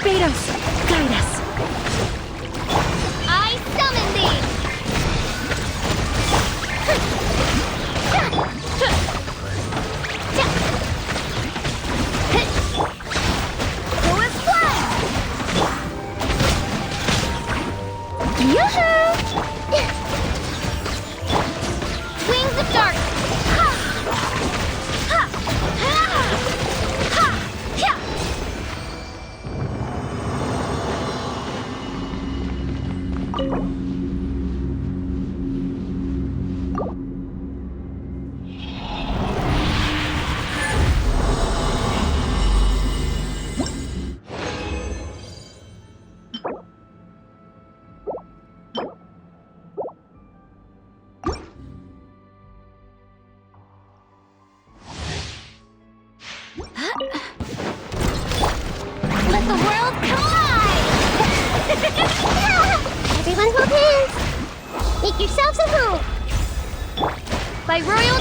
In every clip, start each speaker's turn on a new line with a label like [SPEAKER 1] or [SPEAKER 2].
[SPEAKER 1] Barbados, guide us.
[SPEAKER 2] I summon thee! Who is flying? Yoo-hoo! Wings of dark! Ha! Ha! Ha! Ha! Ha! Let the world collide! Everyone hold hands! Make yourselves at home! By royal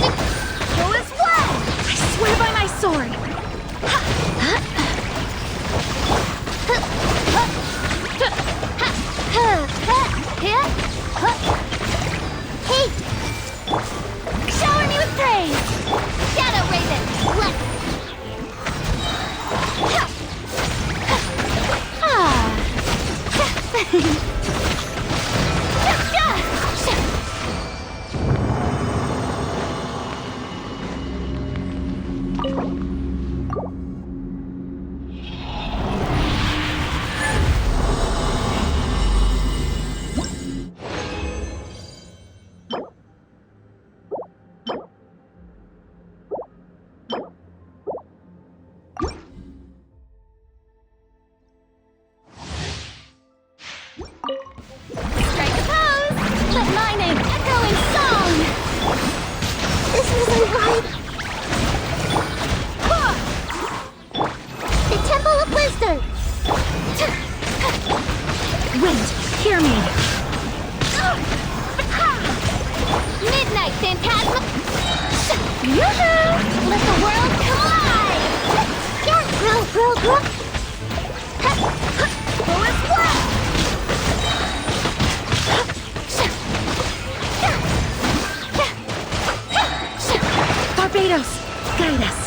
[SPEAKER 2] who is one!
[SPEAKER 1] I swear by my sword.
[SPEAKER 2] Hey! Shower me with praise! Shadow Raven, let's... Strike a pose! Let my name echo in song! This isn't right! The Temple of Wisdom!
[SPEAKER 1] Wind, hear me.
[SPEAKER 2] Midnight Phantasma! Yoo-hoo! Let the world collide! Who is what?
[SPEAKER 1] Barbados, guide us.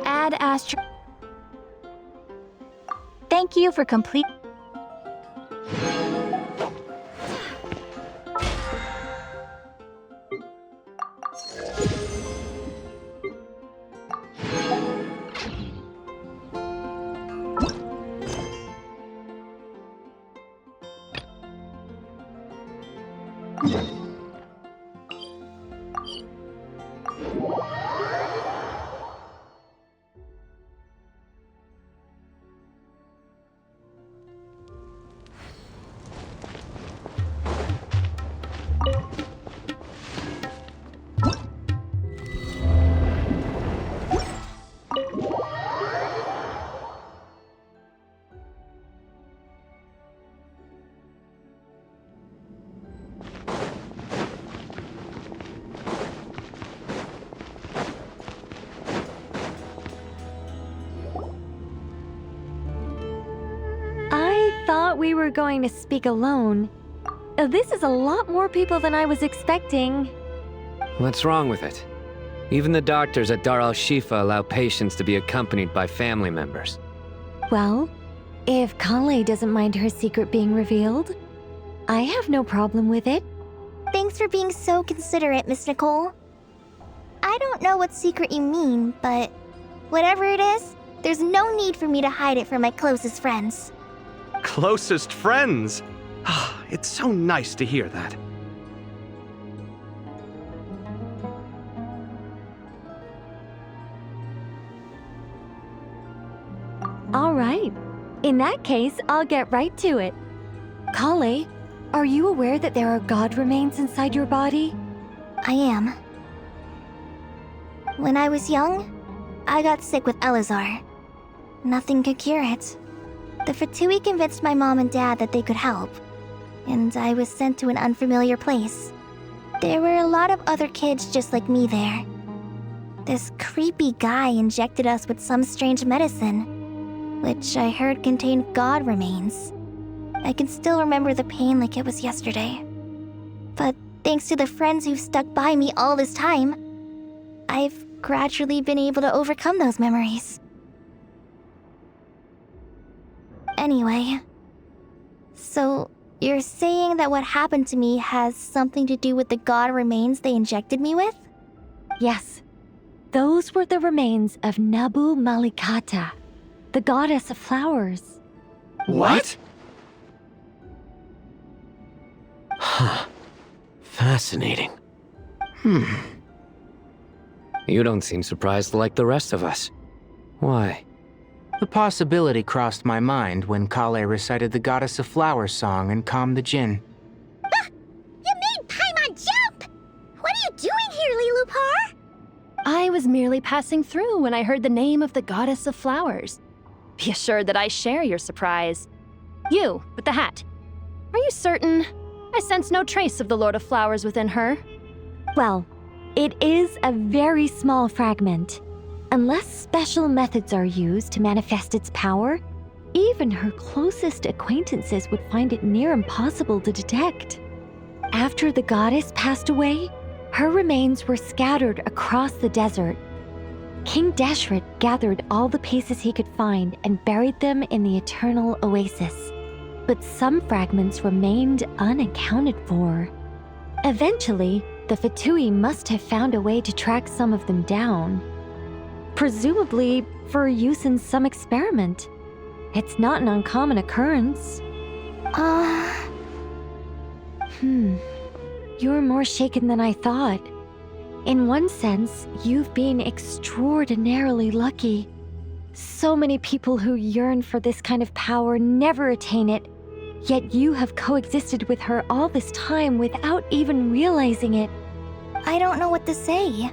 [SPEAKER 2] Add Astro. Thank you for complete.
[SPEAKER 1] We were going to speak alone. This is a lot more people than I was expecting.
[SPEAKER 3] What's wrong with it? Even the doctors at Dar al-Shifa allow patients to be accompanied by family members.
[SPEAKER 1] Well, if Kale doesn't mind her secret being revealed, I have no problem with it.
[SPEAKER 2] Thanks for being so considerate, Miss Nicole. I don't know what secret you mean, but whatever it is, there's no need for me to hide it from my closest friends.
[SPEAKER 4] Closest friends? It's so nice to hear that.
[SPEAKER 1] All right. In that case, I'll get right to it. Kale, are you aware that there are god remains inside your body?
[SPEAKER 2] I am. When I was young, I got sick with Elazar. Nothing could cure it. The Fatui convinced my mom and dad that they could help, and I was sent to an unfamiliar place. There were a lot of other kids just like me there. This creepy guy injected us with some strange medicine, which I heard contained god remains. I can still remember the pain like it was yesterday. But thanks to the friends who've stuck by me all this time, I've gradually been able to overcome those memories. Anyway, so you're saying that what happened to me has something to do with the god remains they injected me with?
[SPEAKER 1] Yes. Those were the remains of Nabu Malikata, the goddess of flowers.
[SPEAKER 4] What?
[SPEAKER 3] Huh. Fascinating. You don't seem surprised like the rest of us. Why?
[SPEAKER 5] The possibility crossed my mind when Kale recited the Goddess of Flowers song and calmed the Jinn.
[SPEAKER 2] You made Paimon jump! What are you doing here, Lilupar?
[SPEAKER 6] I was merely passing through when I heard the name of the Goddess of Flowers. Be assured that I share your surprise. You, with the hat. Are you certain? I sense no trace of the Lord of Flowers within her.
[SPEAKER 1] Well, it is a very small fragment. Unless special methods are used to manifest its power, even her closest acquaintances would find it near impossible to detect. After the goddess passed away, her remains were scattered across the desert. King Deshret gathered all the pieces he could find and buried them in the eternal oasis. But some fragments remained unaccounted for. Eventually, the Fatui must have found a way to track some of them down. Presumably for use in some experiment. It's not an uncommon occurrence. You're more shaken than I thought. In one sense, you've been extraordinarily lucky. So many people who yearn for this kind of power never attain it, yet you have coexisted with her all this time without even realizing it.
[SPEAKER 2] I don't know what to say.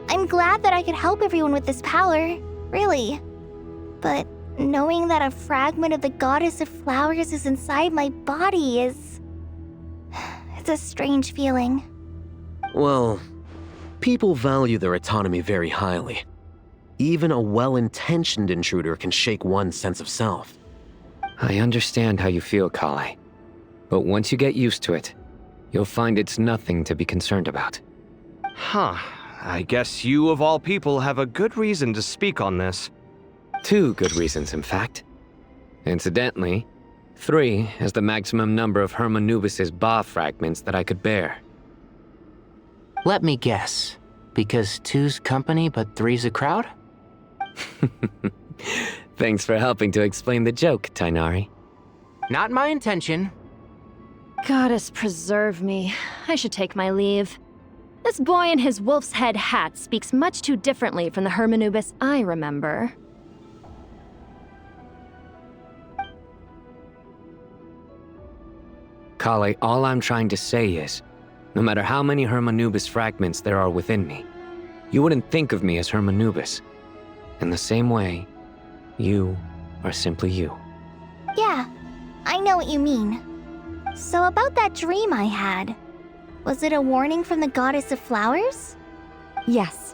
[SPEAKER 2] I'm glad that I could help everyone with this power, really. But knowing that a fragment of the Goddess of Flowers is inside my body is... it's a strange feeling.
[SPEAKER 7] Well, people value their autonomy very highly. Even a well-intentioned intruder can shake one's sense of self.
[SPEAKER 3] I understand how you feel, Kale. But once you get used to it, you'll find it's nothing to be concerned about.
[SPEAKER 4] Huh. I guess you, of all people, have a good reason to speak on this.
[SPEAKER 3] 2 good reasons, in fact. Incidentally, 3 is the maximum number of Hermanubis' Ba fragments that I could bear.
[SPEAKER 5] Let me guess. Because 2's company but 3's a crowd?
[SPEAKER 3] Thanks for helping to explain the joke, Tainari.
[SPEAKER 5] Not my intention.
[SPEAKER 6] Goddess preserve me. I should take my leave. This boy in his wolf's head hat speaks much too differently from the Hermanubis I remember.
[SPEAKER 3] Kale, all I'm trying to say is, no matter how many Hermanubis fragments there are within me, you wouldn't think of me as Hermanubis. In the same way, you are simply you.
[SPEAKER 2] Yeah, I know what you mean. So about that dream I had, was it a warning from the Goddess of Flowers?
[SPEAKER 1] Yes.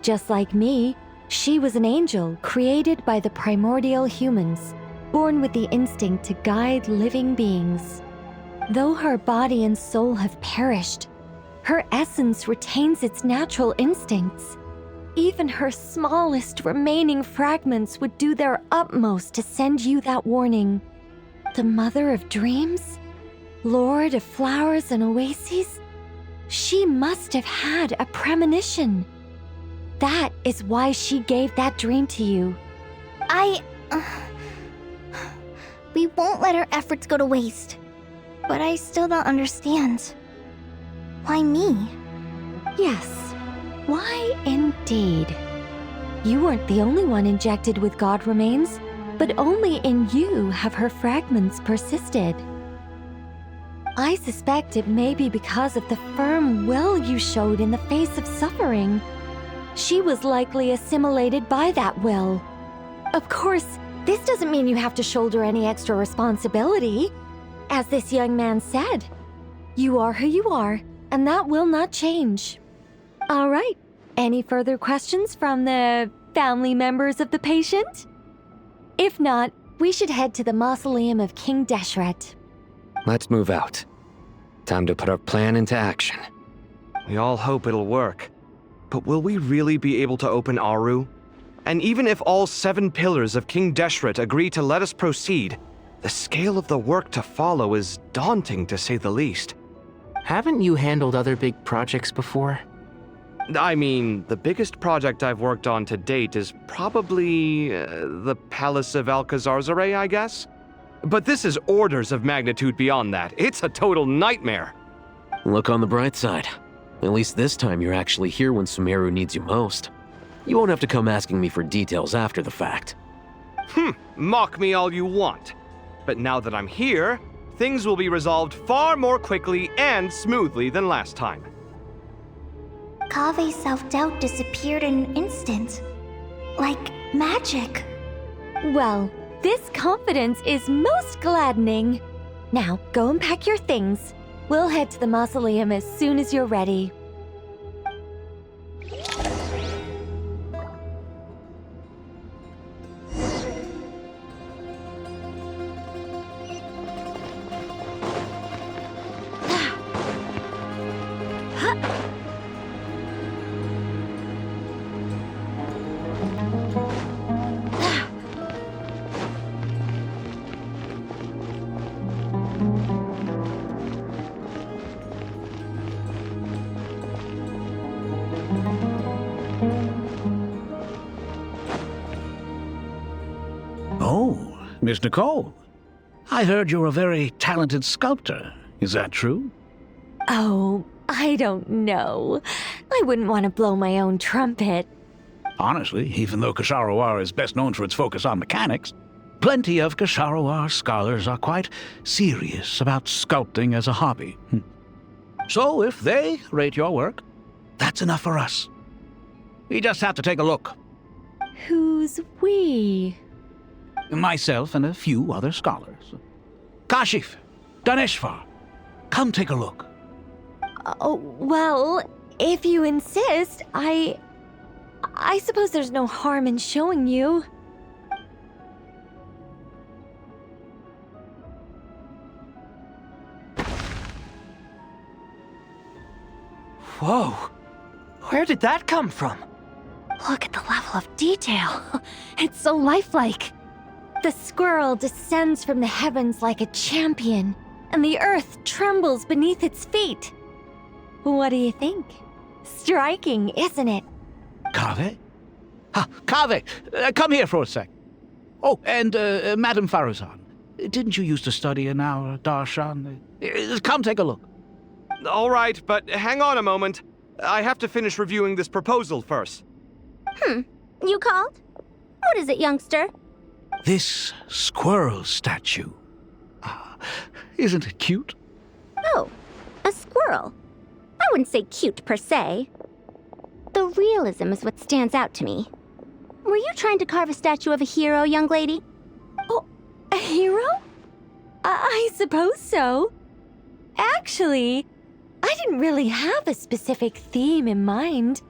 [SPEAKER 1] Just like me, she was an angel created by the primordial humans, born with the instinct to guide living beings. Though her body and soul have perished, Her essence retains its natural instincts. Even her smallest remaining fragments would do their utmost to send you that warning. The Mother of Dreams? Lord of Flowers and Oases? She must have had a premonition. That is why she gave that dream to you.
[SPEAKER 2] We won't let our efforts go to waste. But I still don't understand. Why me?
[SPEAKER 1] Yes, why indeed? You weren't the only one injected with God remains, but only in you have her fragments persisted. I suspect it may be because of the firm will you showed in the face of suffering. She was likely assimilated by that will. Of course, this doesn't mean you have to shoulder any extra responsibility. As this young man said, you are who you are, and that will not change. All right, any further questions from the family members of the patient? If not, we should head to the mausoleum of King Deshret.
[SPEAKER 3] Let's move out. Time to put our plan into action.
[SPEAKER 4] We all hope it'll work. But will we really be able to open Aru? And even if all 7 pillars of King Deshret agree to let us proceed, the scale of the work to follow is daunting to say the least.
[SPEAKER 5] Haven't you handled other big projects before?
[SPEAKER 4] I mean, the biggest project I've worked on to date is probably the Palace of Alcazarzaray, I guess? But this is orders of magnitude beyond that. It's a total nightmare.
[SPEAKER 7] Look on the bright side. At least this time you're actually here when Sumeru needs you most. You won't have to come asking me for details after the fact.
[SPEAKER 4] Mock me all you want. But now that I'm here, things will be resolved far more quickly and smoothly than last time.
[SPEAKER 2] Kave's self-doubt disappeared in an instant. Like magic.
[SPEAKER 1] Well, this confidence is most gladdening. Now, go and pack your things. We'll head to the mausoleum as soon as you're ready.
[SPEAKER 8] Oh, Miss Nicole. I heard you're a very talented sculptor. Is that true?
[SPEAKER 1] Oh, I don't know. I wouldn't want to blow my own trumpet.
[SPEAKER 8] Honestly, even though Kasharawar is best known for its focus on mechanics, plenty of Kasharawar scholars are quite serious about sculpting as a hobby. So if they rate your work, that's enough for us. We just have to take a look.
[SPEAKER 1] Who's we?
[SPEAKER 8] Myself and a few other scholars. Kashif, Daneshvar, come take a look.
[SPEAKER 1] Oh, well, if you insist, I suppose there's no harm in showing you.
[SPEAKER 5] Whoa! Where did that come from?
[SPEAKER 6] Look at the level of detail. It's so lifelike.
[SPEAKER 1] The squirrel descends from the heavens like a champion, and the earth trembles beneath its feet. What do you think? Striking, isn't it?
[SPEAKER 8] Kaveh? Kaveh, come here for a sec. Oh, and Madam Faruzan, didn't you used to study in our darshan? Come take a look.
[SPEAKER 4] All right, but hang on a moment. I have to finish reviewing this proposal first.
[SPEAKER 2] You called? What is it, youngster?
[SPEAKER 8] This squirrel statue. Isn't it cute?
[SPEAKER 2] Oh, a squirrel. I wouldn't say cute per se. The realism is what stands out to me. Were you trying to carve a statue of a hero, young lady?
[SPEAKER 1] Oh, a hero? I suppose so. Actually, I didn't really have a specific theme in mind.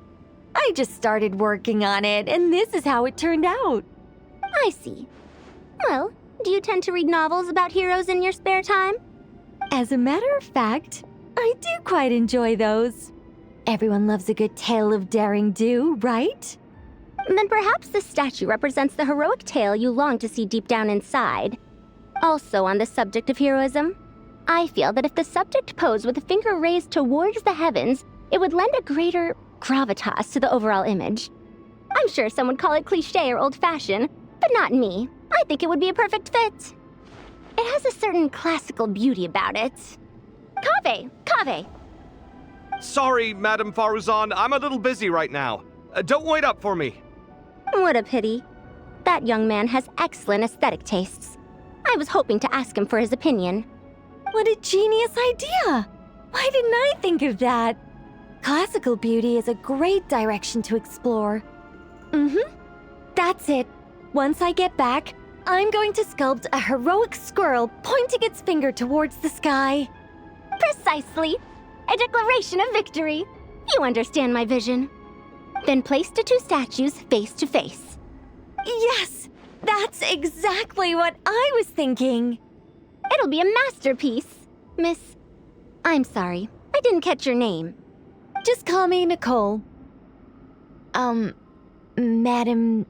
[SPEAKER 1] I just started working on it, and this is how it turned out.
[SPEAKER 2] I see. Well, do you tend to read novels about heroes in your spare time?
[SPEAKER 1] As a matter of fact, I do quite enjoy those. Everyone loves a good tale of daring do, right?
[SPEAKER 9] Then perhaps this statue represents the heroic tale you long to see deep down inside. Also on the subject of heroism, I feel that if the subject posed with a finger raised towards the heavens, it would lend a greater gravitas to the overall image. I'm sure some would call it cliché or old-fashioned, but not me. I think it would be a perfect fit. It has a certain classical beauty about it. Kaveh!
[SPEAKER 4] Sorry, Madame Faruzan, I'm a little busy right now. Don't wait up for me.
[SPEAKER 9] What a pity. That young man has excellent aesthetic tastes. I was hoping to ask him for his opinion.
[SPEAKER 1] What a genius idea! Why didn't I think of that? Classical beauty is a great direction to explore. That's it. Once I get back, I'm going to sculpt a heroic squirrel pointing its finger towards the sky.
[SPEAKER 9] Precisely. A declaration of victory. You understand my vision. Then place the two statues face to face.
[SPEAKER 1] Yes! That's exactly what I was thinking.
[SPEAKER 9] It'll be a masterpiece. Miss... I'm sorry. I didn't catch your name.
[SPEAKER 1] Just call me Nicole. Madame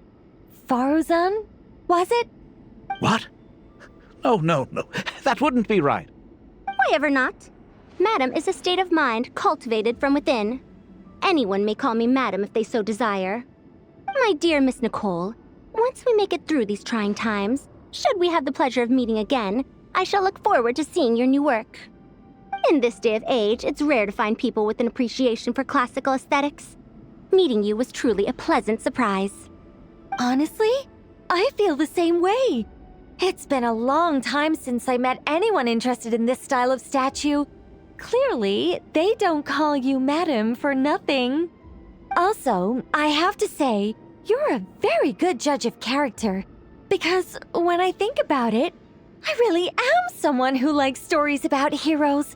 [SPEAKER 1] Faruzan? Was it?
[SPEAKER 8] What? Oh, no. That wouldn't be right.
[SPEAKER 9] Why ever not? Madam is a state of mind cultivated from within. Anyone may call me Madam if they so desire. My dear Miss Nicole, once we make it through these trying times, should we have the pleasure of meeting again, I shall look forward to seeing your new work. In this day of age, it's rare to find people with an appreciation for classical aesthetics. Meeting you was truly a pleasant surprise.
[SPEAKER 1] Honestly, I feel the same way. It's been a long time since I met anyone interested in this style of statue. Clearly, they don't call you Madam for nothing. Also, I have to say, you're a very good judge of character. Because when I think about it, I really am someone who likes stories about heroes.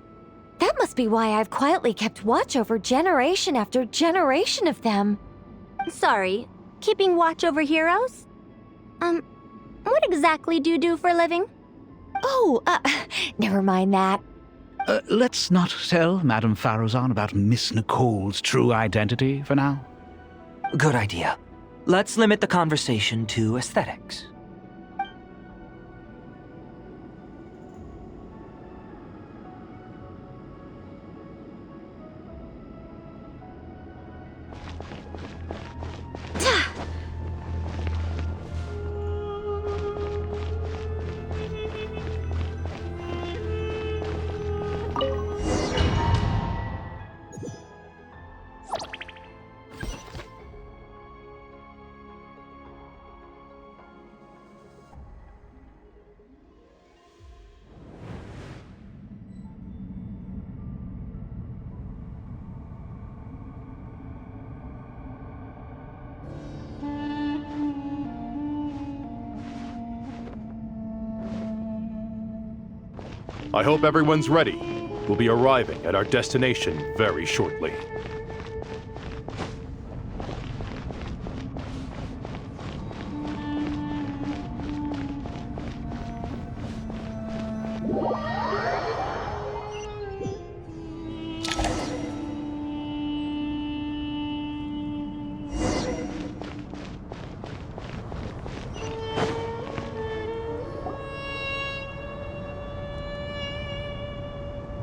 [SPEAKER 1] That must be why I've quietly kept watch over generation after generation of them.
[SPEAKER 9] Sorry, keeping watch over heroes? What exactly do you do for a living?
[SPEAKER 1] Oh, never mind that.
[SPEAKER 8] Let's not tell Madame Faruzan about Miss Nicole's true identity for now.
[SPEAKER 10] Good idea. Let's limit the conversation to aesthetics.
[SPEAKER 11] I hope everyone's ready. We'll be arriving at our destination very shortly.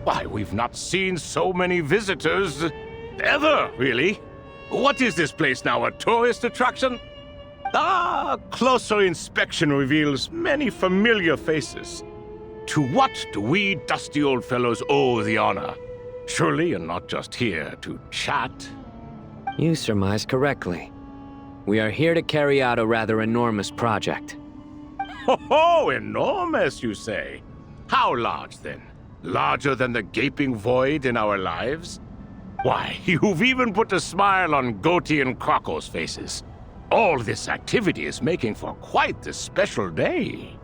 [SPEAKER 12] Why, we've not seen so many visitors ever, really. What is this place now, a tourist attraction? Closer inspection reveals many familiar faces. To what do we dusty old fellows owe the honor? Surely you're not just here to chat.
[SPEAKER 3] You surmise correctly. We are here to carry out a rather enormous project.
[SPEAKER 12] Ho, enormous, you say? How large, then? Larger than the gaping void in our lives? Why, you've even put a smile on Goatee and Crocco's faces. All this activity is making for quite the special day.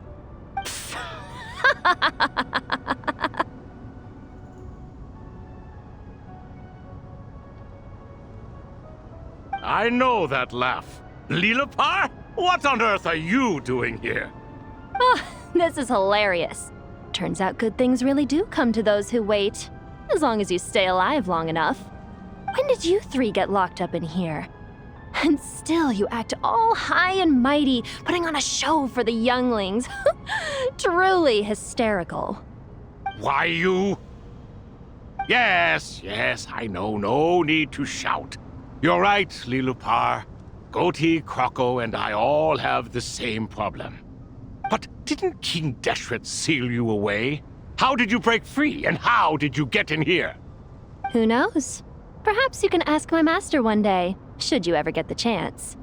[SPEAKER 12] I know that laugh. Lilapar? What on earth are you doing here?
[SPEAKER 6] Oh, this is hilarious. Turns out good things really do come to those who wait. As long as you stay alive long enough. When did you three get locked up in here? And still you act all high and mighty, putting on a show for the younglings. Truly hysterical.
[SPEAKER 12] Why, you... Yes, I know. No need to shout. You're right, Lilupar. Goatee, Croco, and I all have the same problem. But didn't King Deshret seal you away? How did you break free, and how did you get in here?
[SPEAKER 6] Who knows? Perhaps you can ask my master one day, should you ever get the chance.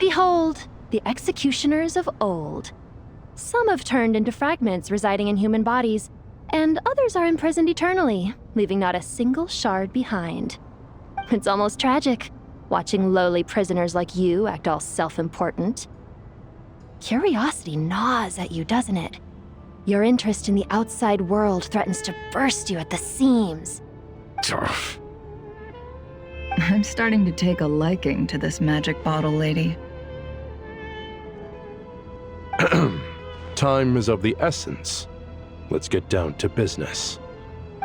[SPEAKER 6] Behold, the executioners of old. Some have turned into fragments residing in human bodies, and others are imprisoned eternally, leaving not a single shard behind. It's almost tragic, watching lowly prisoners like you act all self-important. Curiosity gnaws at you, doesn't it? Your interest in the outside world threatens to burst you at the seams.
[SPEAKER 12] Turf.
[SPEAKER 13] I'm starting to take a liking to this magic bottle lady.
[SPEAKER 11] Time is of the essence. Let's get down to business.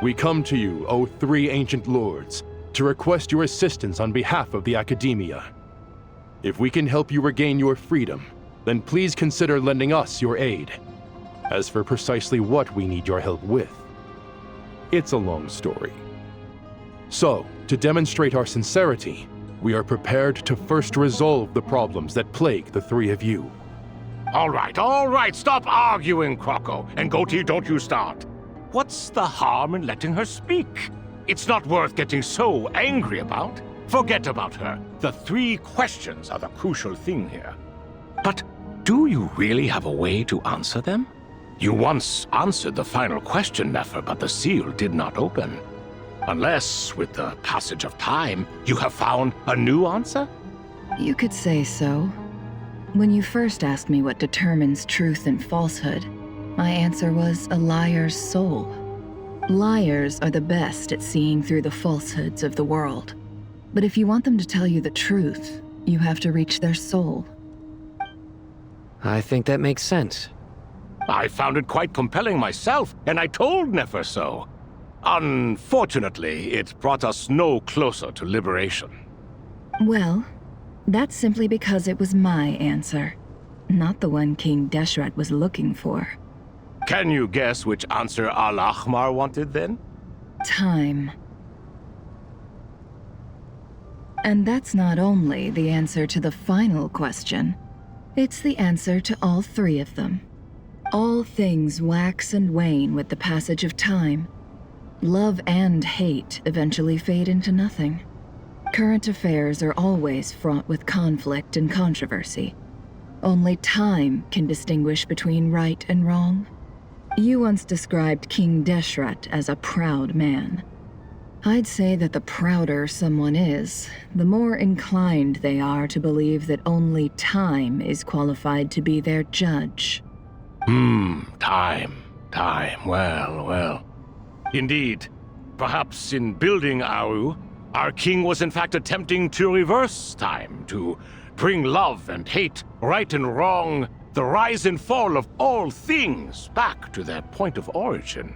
[SPEAKER 11] We come to you, O three ancient lords, to request your assistance on behalf of the Academia. If we can help you regain your freedom, then please consider lending us your aid. As for precisely what we need your help with, it's a long story. So, to demonstrate our sincerity, we are prepared to first resolve the problems that plague the three of you.
[SPEAKER 12] All right, stop arguing, Croco. And Goatee, don't you start. What's the harm in letting her speak? It's not worth getting so angry about. Forget about her. The three questions are the crucial thing here. But do you really have a way to answer them? You once answered the final question, Nefer, but the seal did not open. Unless, with the passage of time, you have found a new answer?
[SPEAKER 13] You could say so. When you first asked me what determines truth and falsehood, my answer was a liar's soul. Liars are the best at seeing through the falsehoods of the world. But if you want them to tell you the truth, you have to reach their soul.
[SPEAKER 3] I think that makes sense.
[SPEAKER 12] I found it quite compelling myself, and I told Nefer so. Unfortunately, it brought us no closer to liberation.
[SPEAKER 13] Well, that's simply because it was my answer, not the one King Deshret was looking for.
[SPEAKER 12] Can you guess which answer Al-Ahmar wanted then?
[SPEAKER 13] Time. And that's not only the answer to the final question, it's the answer to all three of them. All things wax and wane with the passage of time. Love and hate eventually fade into nothing. Current affairs are always fraught with conflict and controversy. Only time can distinguish between right and wrong. You once described King Deshret as a proud man. I'd say that the prouder someone is, the more inclined they are to believe that only time is qualified to be their judge.
[SPEAKER 12] Time. Well. Indeed. Perhaps in building Aru, our king was in fact attempting to reverse time, to bring love and hate, right and wrong, the rise and fall of all things back to their point of origin.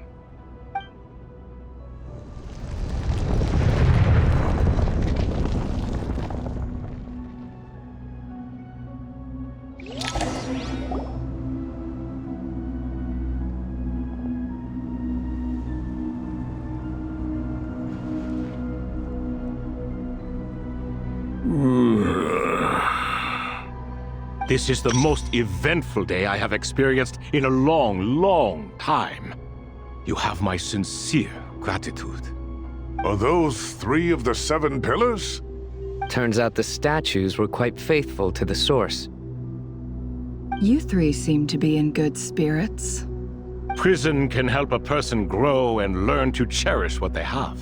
[SPEAKER 12] This is the most eventful day I have experienced in a long time. You have my sincere gratitude.
[SPEAKER 14] Are those 3 of the 7 pillars?
[SPEAKER 3] Turns out the statues were quite faithful to the source.
[SPEAKER 13] You three seem to be in good spirits.
[SPEAKER 12] Prison can help a person grow and learn to cherish what they have.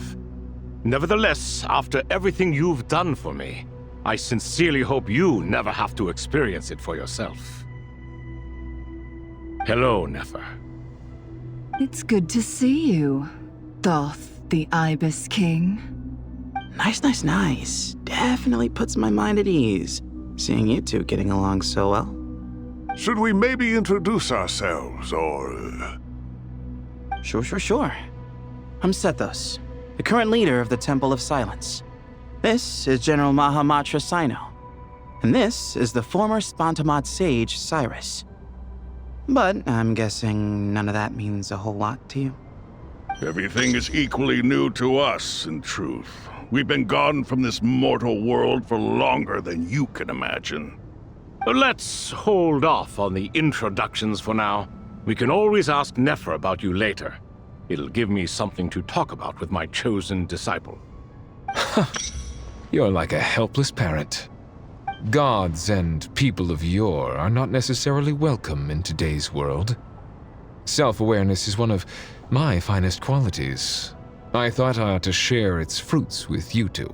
[SPEAKER 12] Nevertheless, after everything you've done for me, I sincerely hope you never have to experience it for yourself. Hello, Nefer.
[SPEAKER 13] It's good to see you, Thoth, the Ibis King.
[SPEAKER 15] Nice. Definitely puts my mind at ease, seeing you two getting along so well.
[SPEAKER 14] Should we maybe introduce ourselves, or...
[SPEAKER 15] Sure. I'm Sethos. the current leader of the Temple of Silence. This is General Mahamatra Sino. And this is the former Spantamad sage, Cyrus. But I'm guessing none of that means a whole lot to you.
[SPEAKER 14] Everything is equally new to us, in truth. We've been gone from this mortal world for longer than you can imagine.
[SPEAKER 12] Let's hold off on the introductions for now. We can always ask Nefer about you later. It'll give me something to talk about with my chosen disciple.
[SPEAKER 16] You're like a helpless parent. Gods and people of yore are not necessarily welcome in today's world. Self-awareness is one of my finest qualities. I thought I ought to share its fruits with you two.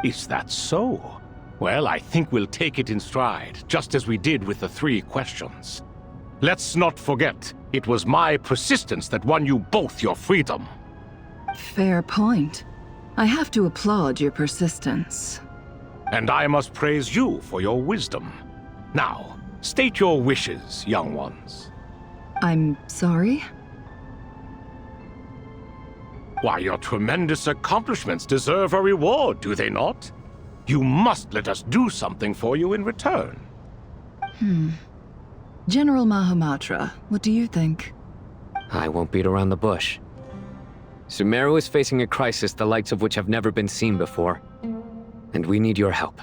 [SPEAKER 12] Is that so? Well, I think we'll take it in stride, just as we did with the 3 questions. Let's not forget, it was my persistence that won you both your freedom.
[SPEAKER 13] Fair point. I have to applaud your persistence.
[SPEAKER 12] And I must praise you for your wisdom. Now, state your wishes, young ones.
[SPEAKER 13] I'm sorry?
[SPEAKER 12] Why, your tremendous accomplishments deserve a reward, do they not? You must let us do something for you in return.
[SPEAKER 13] General Mahamatra, what do you think?
[SPEAKER 3] I won't beat around the bush. Sumeru is facing a crisis the likes of which have never been seen before. And we need your help.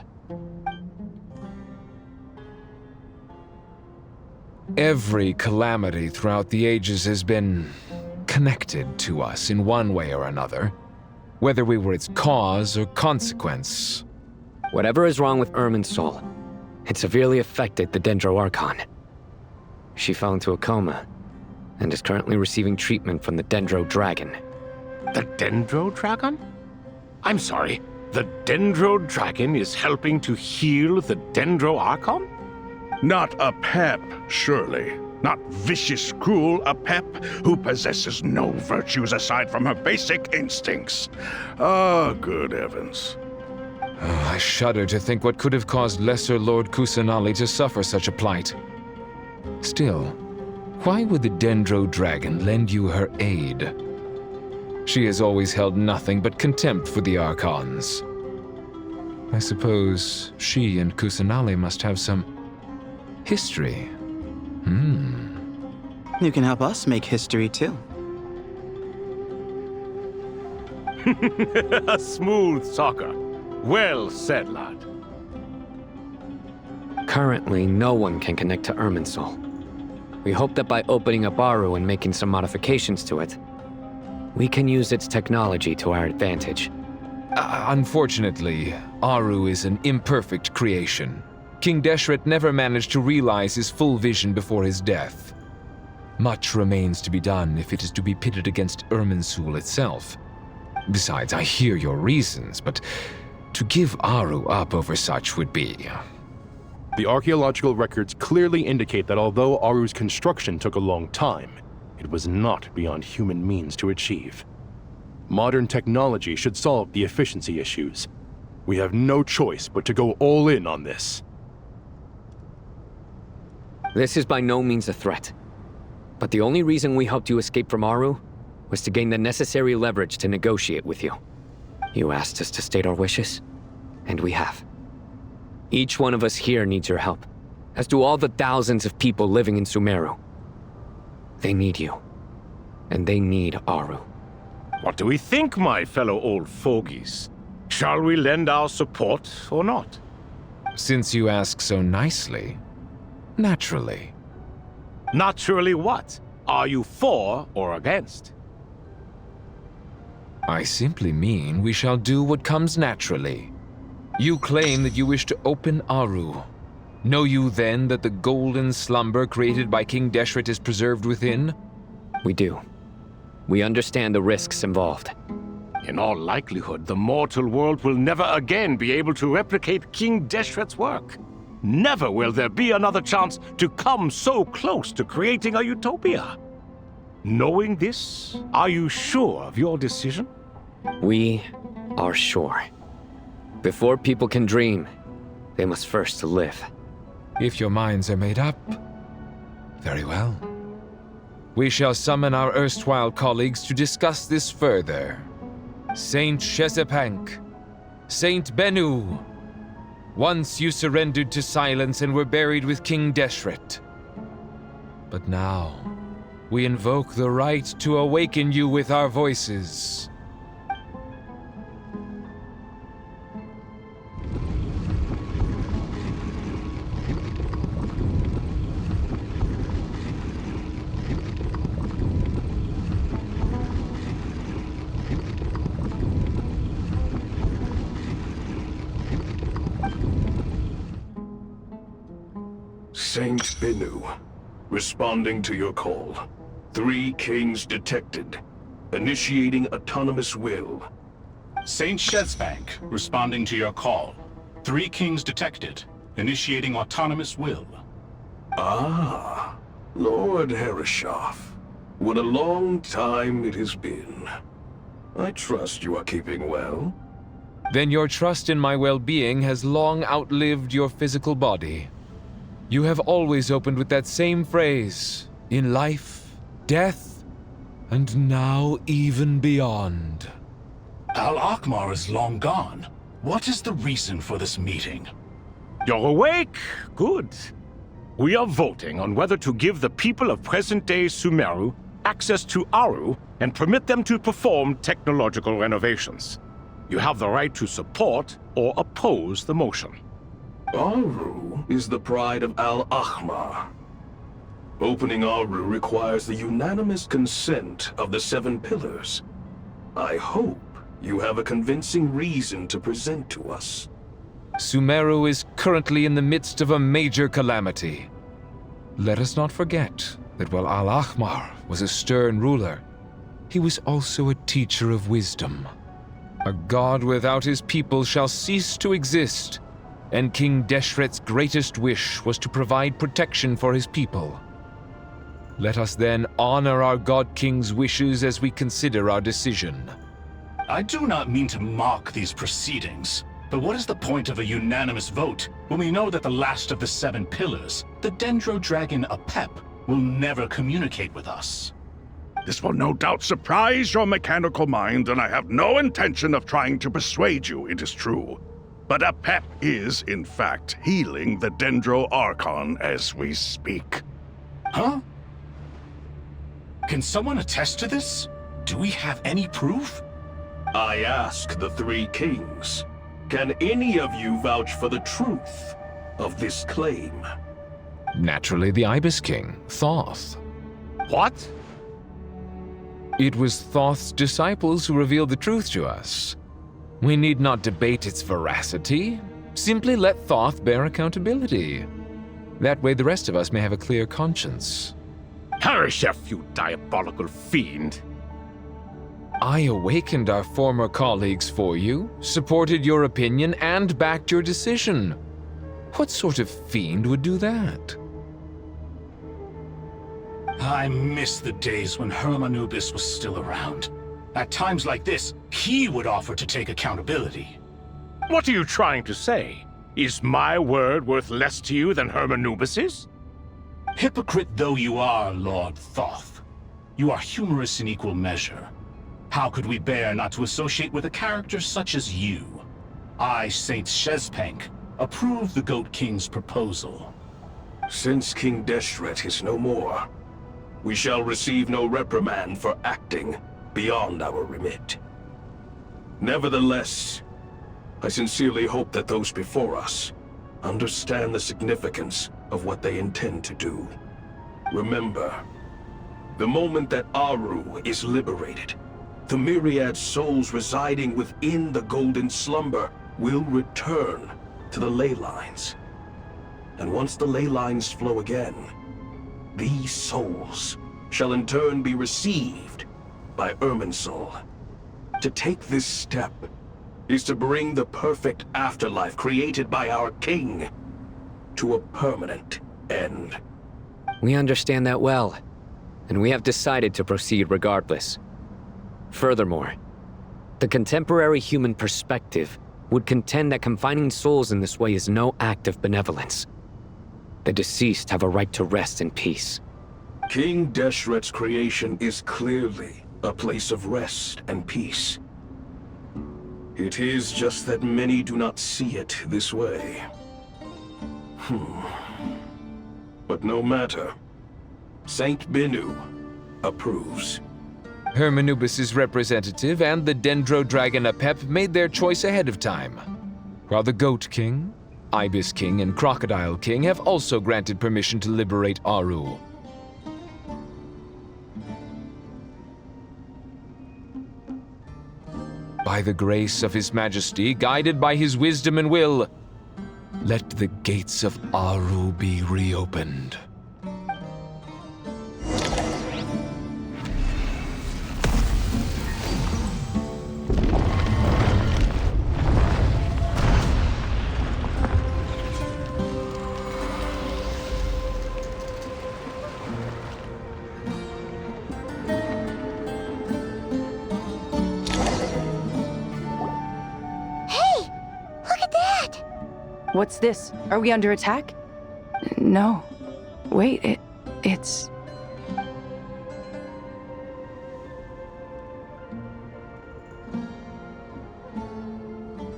[SPEAKER 16] Every calamity throughout the ages has been connected to us in one way or another, whether we were its cause or consequence.
[SPEAKER 3] Whatever is wrong with Irminsul, it severely affected the Dendro Archon. She fell into a coma and is currently receiving treatment from the Dendro Dragon.
[SPEAKER 12] The Dendro Dragon? I'm sorry, the Dendro Dragon is helping to heal the Dendro Archon?
[SPEAKER 14] Not a pep, surely. Not vicious, cruel a pep who possesses no virtues aside from her basic instincts. Ah, good heavens.
[SPEAKER 16] Oh, I shudder to think what could have caused Lesser Lord Kusanali to suffer such a plight. Still, why would the Dendro Dragon lend you her aid? She has always held nothing but contempt for the Archons. I suppose she and Kusanali must have some history.
[SPEAKER 15] You can help us make history too.
[SPEAKER 12] Smooth talker. Well said, lad.
[SPEAKER 3] Currently, no one can connect to Irminsul. We hope that by opening up Aru and making some modifications to it, we can use its technology to our advantage.
[SPEAKER 16] Unfortunately, Aru is an imperfect creation. King Deshret never managed to realize his full vision before his death. Much remains to be done if it is to be pitted against Irminsul itself. Besides, I hear your reasons, but to give Aru up over such would be...
[SPEAKER 11] The archaeological records clearly indicate that although Aru's construction took a long time, it was not beyond human means to achieve. Modern technology should solve the efficiency issues. We have no choice but to go all in on this.
[SPEAKER 3] This is by no means a threat. But the only reason we helped you escape from Aru was to gain the necessary leverage to negotiate with you. You asked us to state our wishes, and we have. Each one of us here needs your help, as do all the thousands of people living in Sumeru. They need you, and they need Aru.
[SPEAKER 12] What do we think, my fellow old fogies? Shall we lend our support or not?
[SPEAKER 16] Since you ask so nicely, naturally.
[SPEAKER 12] Naturally what? Are you for or against?
[SPEAKER 16] I simply mean we shall do what comes naturally. You claim that you wish to open Aru. Know you then that the golden slumber created by King Deshret is preserved within?
[SPEAKER 3] We do. We understand the risks involved.
[SPEAKER 12] In all likelihood, the mortal world will never again be able to replicate King Deshret's work. Never will there be another chance to come so close to creating a utopia. Knowing this, are you sure of your decision?
[SPEAKER 3] We are sure. Before people can dream, they must first live.
[SPEAKER 16] If your minds are made up, very well. We shall summon our erstwhile colleagues to discuss this further. Saint Chesapank, Saint Bennu, once you surrendered to silence and were buried with King Deshret. But now, we invoke the right to awaken you with our voices.
[SPEAKER 17] Saint Bennu, responding to your call. 3 kings detected. Initiating autonomous will.
[SPEAKER 18] Saint Shezbank, responding to your call. 3 kings detected. Initiating autonomous will.
[SPEAKER 17] Ah, Lord Herreshoff. What a long time it has been. I trust you are keeping well.
[SPEAKER 16] Then your trust in my well-being has long outlived your physical body. You have always opened with that same phrase, in life, death, and now even beyond.
[SPEAKER 18] Al-Akmar is long gone. What is the reason for this meeting?
[SPEAKER 12] You're awake? Good. We are voting on whether to give the people of present-day Sumeru access to Aru and permit them to perform technological renovations. You have the right to support or oppose the motion.
[SPEAKER 17] Aru is the pride of Al-Ahmar. Opening Aru requires the unanimous consent of the 7 pillars. I hope you have a convincing reason to present to us.
[SPEAKER 16] Sumeru is currently in the midst of a major calamity. Let us not forget that while Al-Ahmar was a stern ruler, he was also a teacher of wisdom. A god without his people shall cease to exist, and King Deshret's greatest wish was to provide protection for his people. Let us then honor our God King's wishes as we consider our decision.
[SPEAKER 18] I do not mean to mock these proceedings, but what is the point of a unanimous vote when we know that the last of the 7 pillars, the Dendro Dragon Apep, will never communicate with us?
[SPEAKER 14] This will no doubt surprise your mechanical mind, and I have no intention of trying to persuade you it is true. But Apep is, in fact, healing the Dendro Archon as we speak.
[SPEAKER 18] Huh? Can someone attest to this? Do we have any proof?
[SPEAKER 17] I ask the 3 kings. Can any of you vouch for the truth of this claim?
[SPEAKER 16] Naturally, the Ibis King, Thoth.
[SPEAKER 12] What?
[SPEAKER 16] It was Thoth's disciples who revealed the truth to us. We need not debate its veracity. Simply let Thoth bear accountability. That way the rest of us may have a clear conscience.
[SPEAKER 12] Herreshoff, you diabolical fiend!
[SPEAKER 16] I awakened our former colleagues for you, supported your opinion, and backed your decision. What sort of fiend would do that?
[SPEAKER 18] I miss the days when Hermanubis was still around. At times like this, he would offer to take accountability.
[SPEAKER 12] What are you trying to say? Is my word worth less to you than Hermanubis's?
[SPEAKER 18] Hypocrite though you are, Lord Thoth, you are humorous in equal measure. How could we bear not to associate with a character such as you? I, Saint Shezpank, approve the Goat King's proposal.
[SPEAKER 17] Since King Deshret is no more, we shall receive no reprimand for acting beyond our remit. Nevertheless, I sincerely hope that those before us understand the significance of what they intend to do. Remember, the moment that Aru is liberated, the myriad souls residing within the Golden Slumber will return to the ley lines. And once the ley lines flow again, these souls shall in turn be received by Irminsul. To take this step is to bring the perfect afterlife created by our king to a permanent end.
[SPEAKER 3] We understand that well, and we have decided to proceed regardless. Furthermore, the contemporary human perspective would contend that confining souls in this way is no act of benevolence. The deceased have a right to rest in peace.
[SPEAKER 17] King Deshret's creation is clearly a place of rest and peace. It is just that many do not see it this way. But no matter. Saint Bennu approves.
[SPEAKER 16] Hermanubis' representative and the Dendro Dragon Apep made their choice ahead of time, while the Goat King, Ibis King, and Crocodile King have also granted permission to liberate Aru. By the grace of His Majesty, guided by His wisdom and will, let the gates of Aru be reopened.
[SPEAKER 19] What's this? Are we under attack? No. Wait, it's...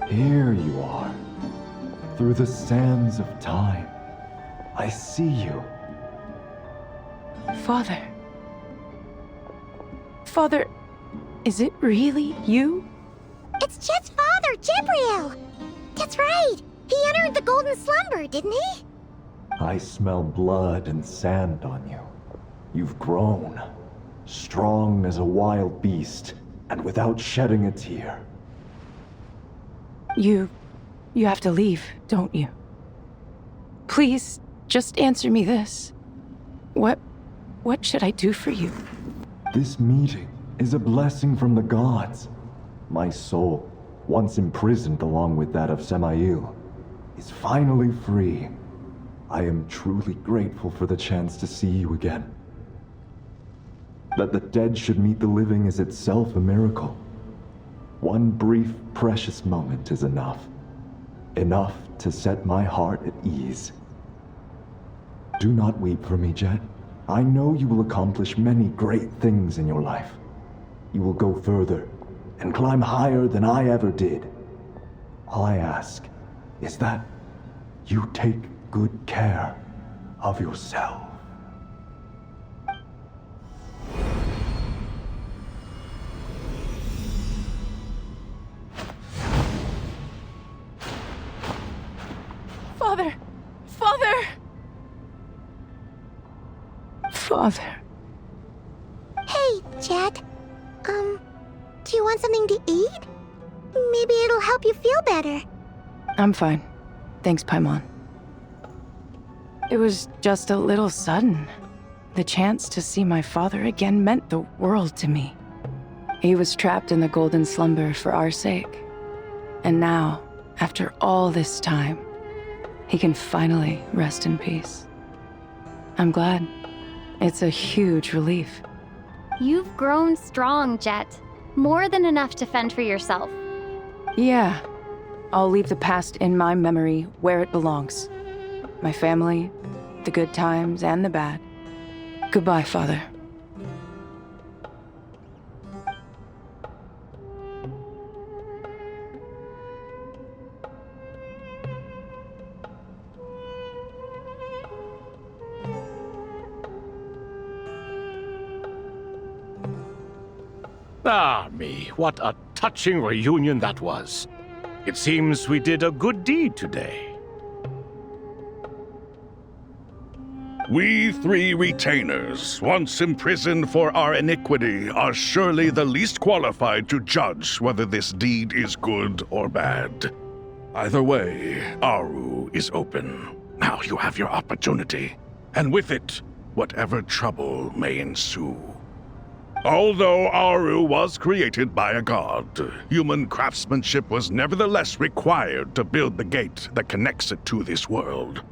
[SPEAKER 20] Here you are. Through the sands of time. I see you.
[SPEAKER 19] Father. Father, is it really you?
[SPEAKER 2] It's Jet's father, Jibriel! That's right! He entered the golden slumber, didn't he?
[SPEAKER 20] I smell blood and sand on you. You've grown. Strong as a wild beast, and without shedding a tear.
[SPEAKER 19] You have to leave, don't you? Please, just answer me this. What should I do for you?
[SPEAKER 20] This meeting is a blessing from the gods. My soul, once imprisoned along with that of Samael, is finally free. I am truly grateful for the chance to see you again. That the dead should meet the living is itself a miracle. One brief, precious moment is enough. Enough to set my heart at ease. Do not weep for me, Jet. I know you will accomplish many great things in your life. You will go further and climb higher than I ever did. All I ask is that you take good care of yourself.
[SPEAKER 19] Father! Father! Father.
[SPEAKER 2] Hey, Jet. Do you want something to eat? Maybe it'll help you feel better.
[SPEAKER 19] I'm fine. Thanks, Paimon. It was just a little sudden. The chance to see my father again meant the world to me. He was trapped in the golden slumber for our sake. And now, after all this time, he can finally rest in peace. I'm glad. It's a huge relief.
[SPEAKER 21] You've grown strong, Jet. More than enough to fend for yourself.
[SPEAKER 19] Yeah. I'll leave the past in my memory where it belongs. My family, the good times and the bad. Goodbye, Father.
[SPEAKER 12] Ah, me, what a touching reunion that was. It seems we did a good deed today.
[SPEAKER 14] We three retainers, once imprisoned for our iniquity, are surely the least qualified to judge whether this deed is good or bad. Either way, Aru is open. Now you have your opportunity, and with it, whatever trouble may ensue. Although Aru was created by a god, human craftsmanship was nevertheless required to build the gate that connects it to this world.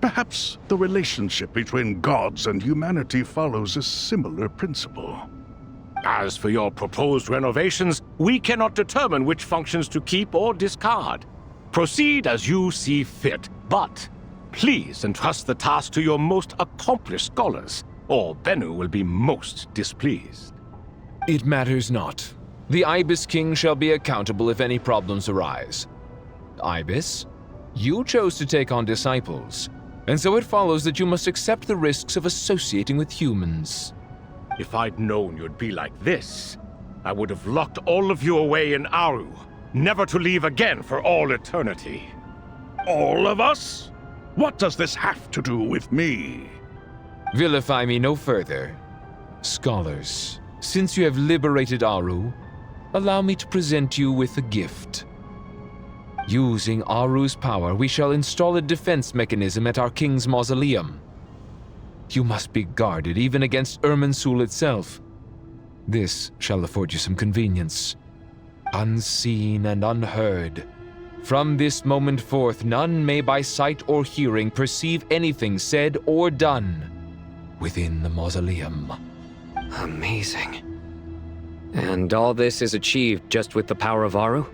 [SPEAKER 14] Perhaps the relationship between gods and humanity follows a similar principle.
[SPEAKER 12] As for your proposed renovations, we cannot determine which functions to keep or discard. Proceed as you see fit, but please entrust the task to your most accomplished scholars, or Bennu will be most displeased.
[SPEAKER 16] It matters not. The Ibis King shall be accountable if any problems arise. Ibis, you chose to take on disciples, and so it follows that you must accept the risks of associating with humans.
[SPEAKER 12] If I'd known you'd be like this, I would have locked all of you away in Aru, never to leave again for all eternity.
[SPEAKER 14] All of us? What does this have to do with me?
[SPEAKER 16] Vilify me no further. Scholars, since you have liberated Aru, allow me to present you with a gift. Using Aru's power, we shall install a defense mechanism at our king's mausoleum. You must be guarded even against Irminsul itself. This shall afford you some convenience. Unseen and unheard. From this moment forth, none may by sight or hearing perceive anything said or done within the mausoleum.
[SPEAKER 3] Amazing. And all this is achieved just with the power of Aru?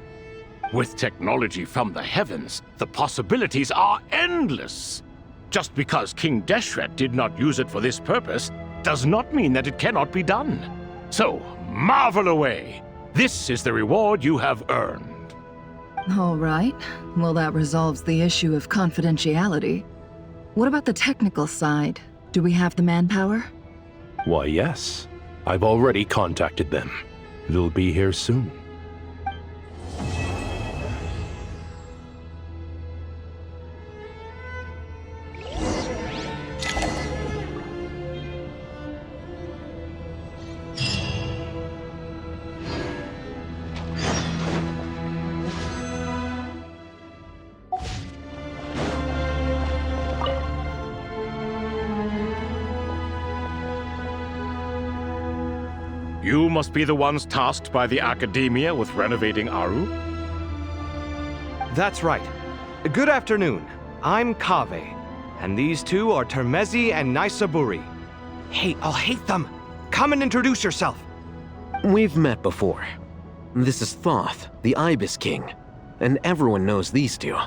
[SPEAKER 12] With technology from the heavens, the possibilities are endless. Just because King Deshret did not use it for this purpose does not mean that it cannot be done. So, marvel away. This is the reward you have earned.
[SPEAKER 13] All right. Well, that resolves the issue of confidentiality. What about the technical side? Do we have the manpower?
[SPEAKER 11] Why, yes. I've already contacted them. They'll be here soon.
[SPEAKER 12] You must be the ones tasked by the Academia with renovating Aru?
[SPEAKER 4] That's right. Good afternoon. I'm Kaveh, and these two are Termezi and Naisaburi. Hey, I'll hate them. Come and introduce yourself.
[SPEAKER 7] We've met before. This is Thoth, the Ibis King, and everyone knows these two.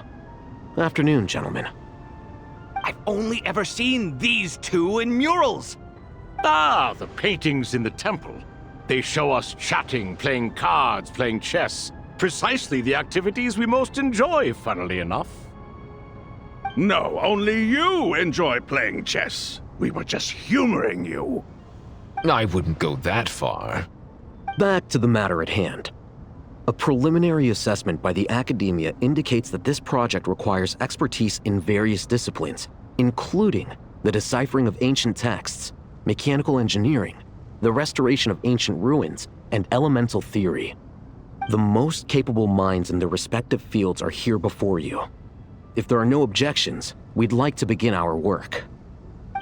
[SPEAKER 7] Afternoon, gentlemen.
[SPEAKER 4] I've only ever seen these two in murals.
[SPEAKER 12] Ah, the paintings in the temple. They show us chatting, playing cards, playing chess. Precisely the activities we most enjoy, funnily enough.
[SPEAKER 14] No, only you enjoy playing chess. We were just humoring you.
[SPEAKER 16] I wouldn't go that far.
[SPEAKER 7] Back to the matter at hand. A preliminary assessment by the Academia indicates that this project requires expertise in various disciplines, including the deciphering of ancient texts, mechanical engineering, the restoration of ancient ruins, and elemental theory. The most capable minds in their respective fields are here before you. If there are no objections, we'd like to begin our work.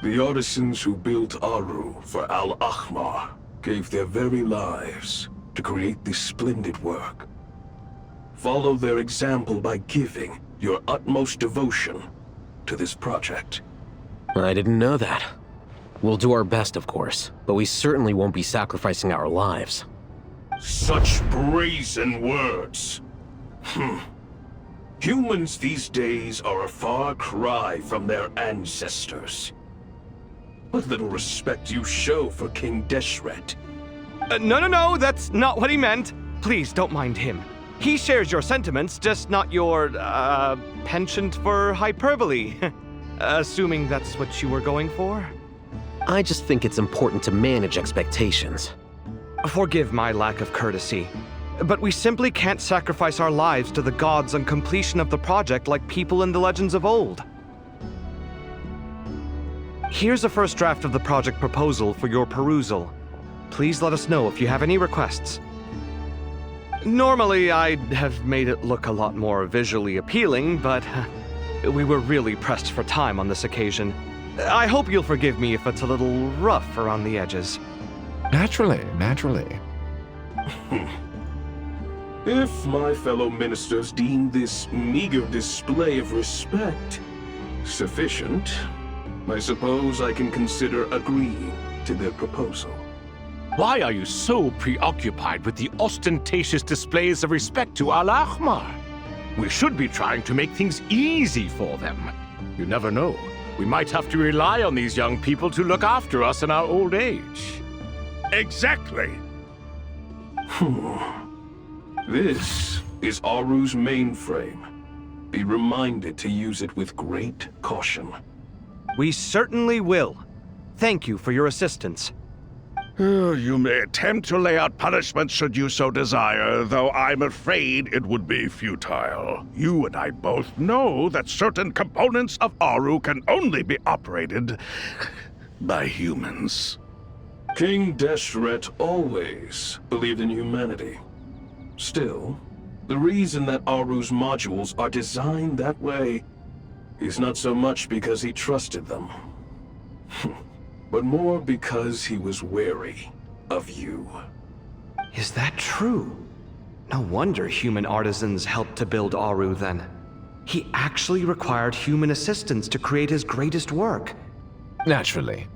[SPEAKER 17] The artisans who built Aru for Al-Ahmar gave their very lives to create this splendid work. Follow their example by giving your utmost devotion to this project.
[SPEAKER 7] I didn't know that. We'll do our best, of course, but we certainly won't be sacrificing our lives.
[SPEAKER 17] Such brazen words. Humans these days are a far cry from their ancestors. What little respect you show for King Deshret.
[SPEAKER 4] No, that's not what he meant. Please don't mind him. He shares your sentiments, just not your, penchant for hyperbole. Assuming that's what you were going for?
[SPEAKER 7] I just think it's important to manage expectations.
[SPEAKER 4] Forgive my lack of courtesy, but we simply can't sacrifice our lives to the gods on completion of the project like people in the legends of old. Here's a first draft of the project proposal for your perusal. Please let us know if you have any requests. Normally, I'd have made it look a lot more visually appealing, but we were really pressed for time on this occasion. I hope you'll forgive me if it's a little rough around the edges.
[SPEAKER 16] Naturally.
[SPEAKER 17] If my fellow ministers deem this meager display of respect sufficient, I suppose I can consider agreeing to their proposal.
[SPEAKER 12] Why are you so preoccupied with the ostentatious displays of respect to Al-Ahmar? We should be trying to make things easy for them. You never know. We might have to rely on these young people to look after us in our old age.
[SPEAKER 14] Exactly.
[SPEAKER 17] This is Aru's mainframe. Be reminded to use it with great caution.
[SPEAKER 4] We certainly will. Thank you for your assistance.
[SPEAKER 14] You may attempt to lay out punishment should you so desire, though I'm afraid it would be futile. You and I both know that certain components of Aru can only be operated by humans.
[SPEAKER 17] King Deshret always believed in humanity. Still, the reason that Aru's modules are designed that way is not so much because he trusted them, but more because he was wary of you.
[SPEAKER 4] Is that true? No wonder human artisans helped to build Aru then. He actually required human assistance to create his greatest work.
[SPEAKER 16] Naturally.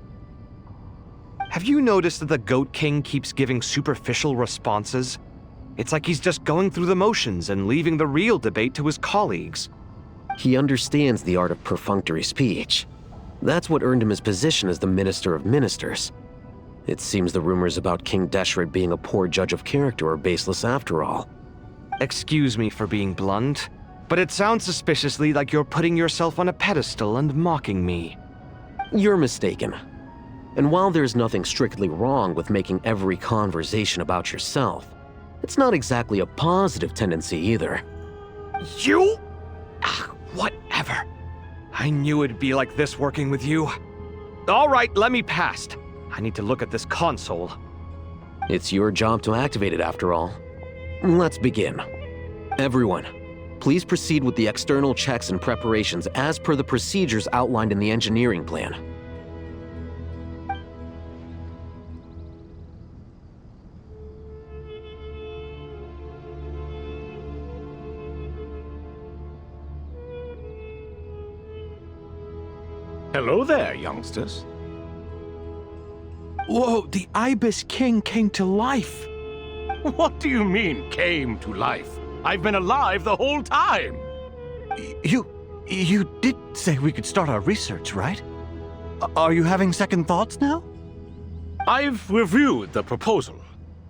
[SPEAKER 4] Have you noticed that the Goat King keeps giving superficial responses? It's like he's just going through the motions and leaving the real debate to his colleagues.
[SPEAKER 7] He understands the art of perfunctory speech. That's what earned him his position as the Minister of Ministers. It seems the rumors about King Deshret being a poor judge of character are baseless after all.
[SPEAKER 4] Excuse me for being blunt, but it sounds suspiciously like you're putting yourself on a pedestal and mocking me.
[SPEAKER 7] You're mistaken. And while there's nothing strictly wrong with making every conversation about yourself, it's not exactly a positive tendency either.
[SPEAKER 4] You? Whatever. I knew it'd be like this working with you. All right, let me past. I need to look at this console.
[SPEAKER 7] It's your job to activate it after all. Let's begin. Everyone, please proceed with the external checks and preparations as per the procedures outlined in the engineering plan.
[SPEAKER 12] Hello there, youngsters.
[SPEAKER 5] Whoa, the Ibis King came to life.
[SPEAKER 12] What do you mean, came to life? I've been alive the whole time.
[SPEAKER 5] You did say we could start our research, right? Are you having second thoughts now?
[SPEAKER 12] I've reviewed the proposal.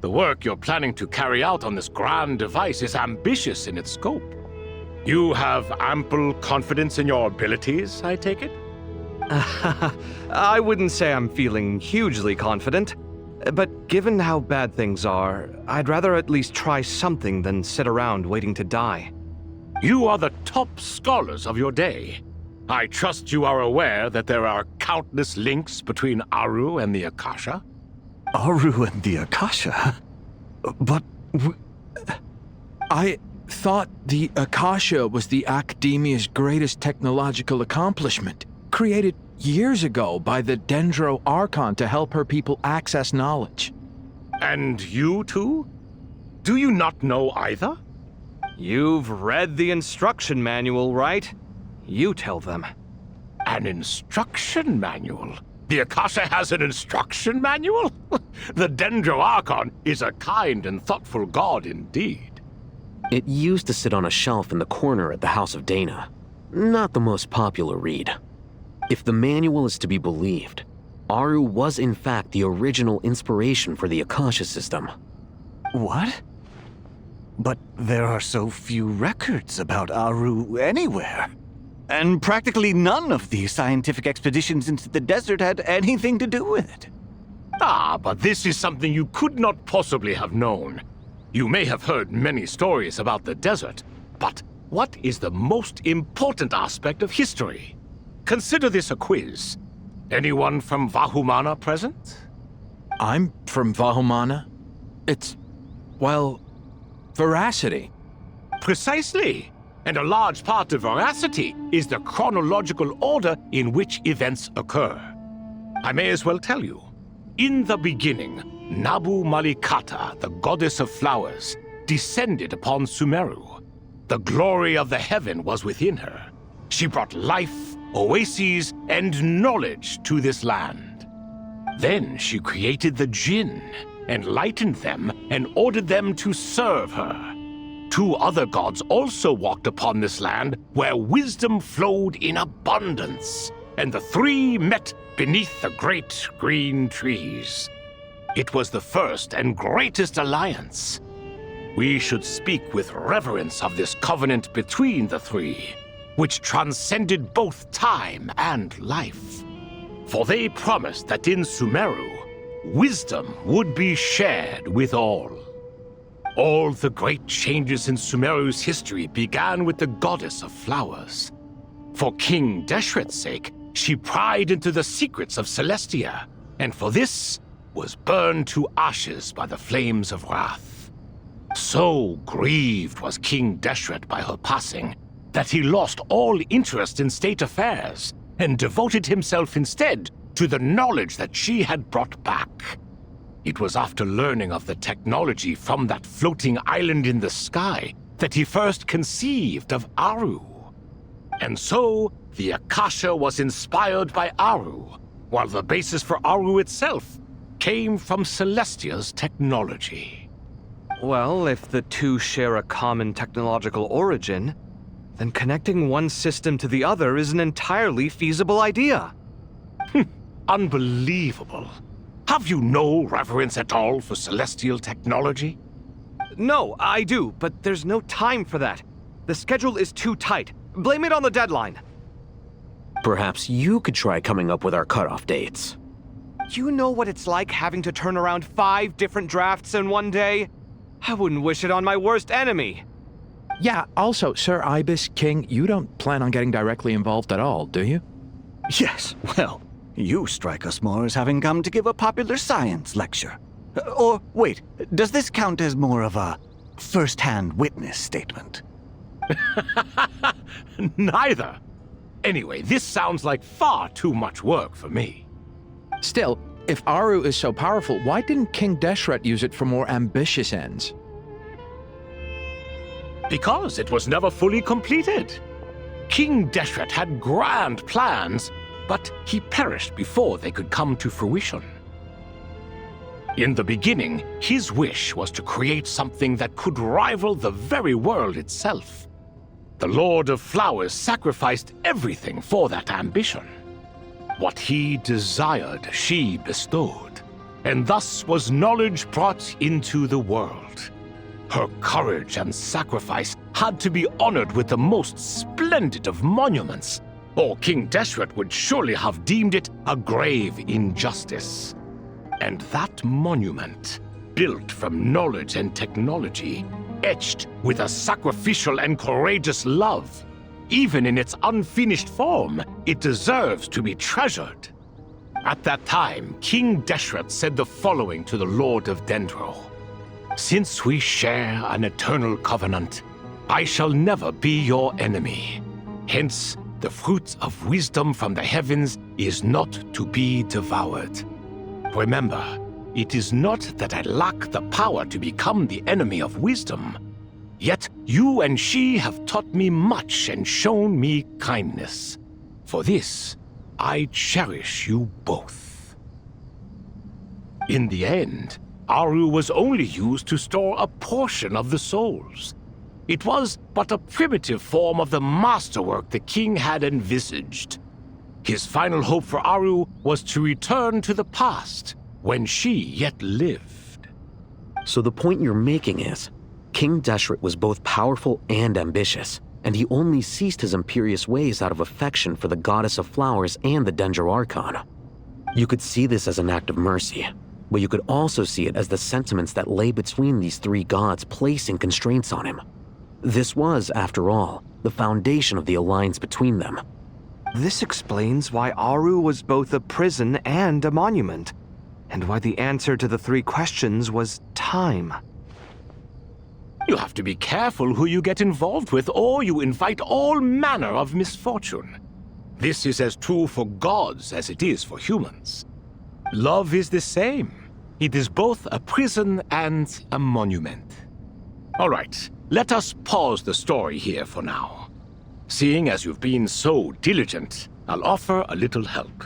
[SPEAKER 12] The work you're planning to carry out on this grand device is ambitious in its scope. You have ample confidence in your abilities, I take it?
[SPEAKER 4] I wouldn't say I'm feeling hugely confident, but given how bad things are, I'd rather at least try something than sit around waiting to die.
[SPEAKER 12] You are the top scholars of your day. I trust you are aware that there are countless links between Aru and the Akasha?
[SPEAKER 5] Aru and the Akasha? But I thought the Akasha was the Academia's greatest technological accomplishment, created years ago by the Dendro Archon to help her people access knowledge.
[SPEAKER 12] And you too? Do you not know either?
[SPEAKER 4] You've read the instruction manual, right? You tell them.
[SPEAKER 12] An instruction manual? The Akasha has an instruction manual? The Dendro Archon is a kind and thoughtful god indeed.
[SPEAKER 7] It used to sit on a shelf in the corner at the House of Dana. Not the most popular read. If the manual is to be believed, Aru was in fact the original inspiration for the Akasha system.
[SPEAKER 5] What? But there are so few records about Aru anywhere. And practically none of the scientific expeditions into the desert had anything to do with it.
[SPEAKER 12] Ah, but this is something you could not possibly have known. You may have heard many stories about the desert, but what is the most important aspect of history? Consider this a quiz. Anyone from Vahumana present?
[SPEAKER 5] I'm from Vahumana. It's, well, veracity.
[SPEAKER 12] Precisely. And a large part of veracity is the chronological order in which events occur. I may as well tell you. In the beginning, Nabu Malikata, the goddess of flowers, descended upon Sumeru. The glory of the heaven was within her. She brought life, oases, and knowledge to this land. Then she created the Jinn, enlightened them, and ordered them to serve her. 2 other gods also walked upon this land where wisdom flowed in abundance, and the 3 met beneath the great green trees. It was the first and greatest alliance. We should speak with reverence of this covenant between the three, which transcended both time and life. For they promised that in Sumeru, wisdom would be shared with all. All the great changes in Sumeru's history began with the goddess of flowers. For King Deshret's sake, she pried into the secrets of Celestia, and for this was burned to ashes by the flames of wrath. So grieved was King Deshret by her passing that he lost all interest in state affairs and devoted himself instead to the knowledge that she had brought back. It was after learning of the technology from that floating island in the sky that he first conceived of Aru. And so, the Akasha was inspired by Aru, while the basis for Aru itself came from Celestia's technology.
[SPEAKER 4] Well, if the two share a common technological origin, then connecting one system to the other is an entirely feasible idea.
[SPEAKER 12] Unbelievable. Have you no reverence at all for celestial technology?
[SPEAKER 4] No, I do, but there's no time for that. The schedule is too tight. Blame it on the deadline.
[SPEAKER 7] Perhaps you could try coming up with our cutoff dates.
[SPEAKER 4] You know what it's like having to turn around 5 different drafts in one day? I wouldn't wish it on my worst enemy.
[SPEAKER 9] Yeah, also, Sir Ibis, King, you don't plan on getting directly involved at all, do you?
[SPEAKER 5] Yes, well, you strike us more as having come to give a popular science lecture. Or, wait, does this count as more of a first-hand witness statement?
[SPEAKER 12] Neither. Anyway, this sounds like far too much work for me.
[SPEAKER 9] Still, if Aru is so powerful, why didn't King Deshret use it for more ambitious ends?
[SPEAKER 12] Because it was never fully completed. King Deshret had grand plans, but he perished before they could come to fruition. In the beginning, his wish was to create something that could rival the very world itself. The Lord of Flowers sacrificed everything for that ambition. What he desired, she bestowed, and thus was knowledge brought into the world. Her courage and sacrifice had to be honored with the most splendid of monuments, or King Deshret would surely have deemed it a grave injustice. And that monument, built from knowledge and technology, etched with a sacrificial and courageous love, even in its unfinished form, it deserves to be treasured. At that time, King Deshret said the following to the Lord of Dendro. Since we share an eternal covenant, I shall never be your enemy. Hence, the fruit of wisdom from the heavens is not to be devoured. Remember, it is not that I lack the power to become the enemy of wisdom. Yet you and she have taught me much and shown me kindness. For this, I cherish you both. In the end, Aru was only used to store a portion of the souls. It was but a primitive form of the masterwork the king had envisaged. His final hope for Aru was to return to the past, when she yet lived.
[SPEAKER 7] So the point you're making is, King Deshret was both powerful and ambitious, and he only ceased his imperious ways out of affection for the goddess of flowers and the Dendro Archon. You could see this as an act of mercy, but you could also see it as the sentiments that lay between these three gods placing constraints on him. This was, after all, the foundation of the alliance between them.
[SPEAKER 4] This explains why Aru was both a prison and a monument, and why the answer to the 3 questions was time.
[SPEAKER 12] You have to be careful who you get involved with, or you invite all manner of misfortune. This is as true for gods as it is for humans. Love is the same. It is both a prison and a monument. All right, let us pause the story here for now. Seeing as you've been so diligent, I'll offer a little help.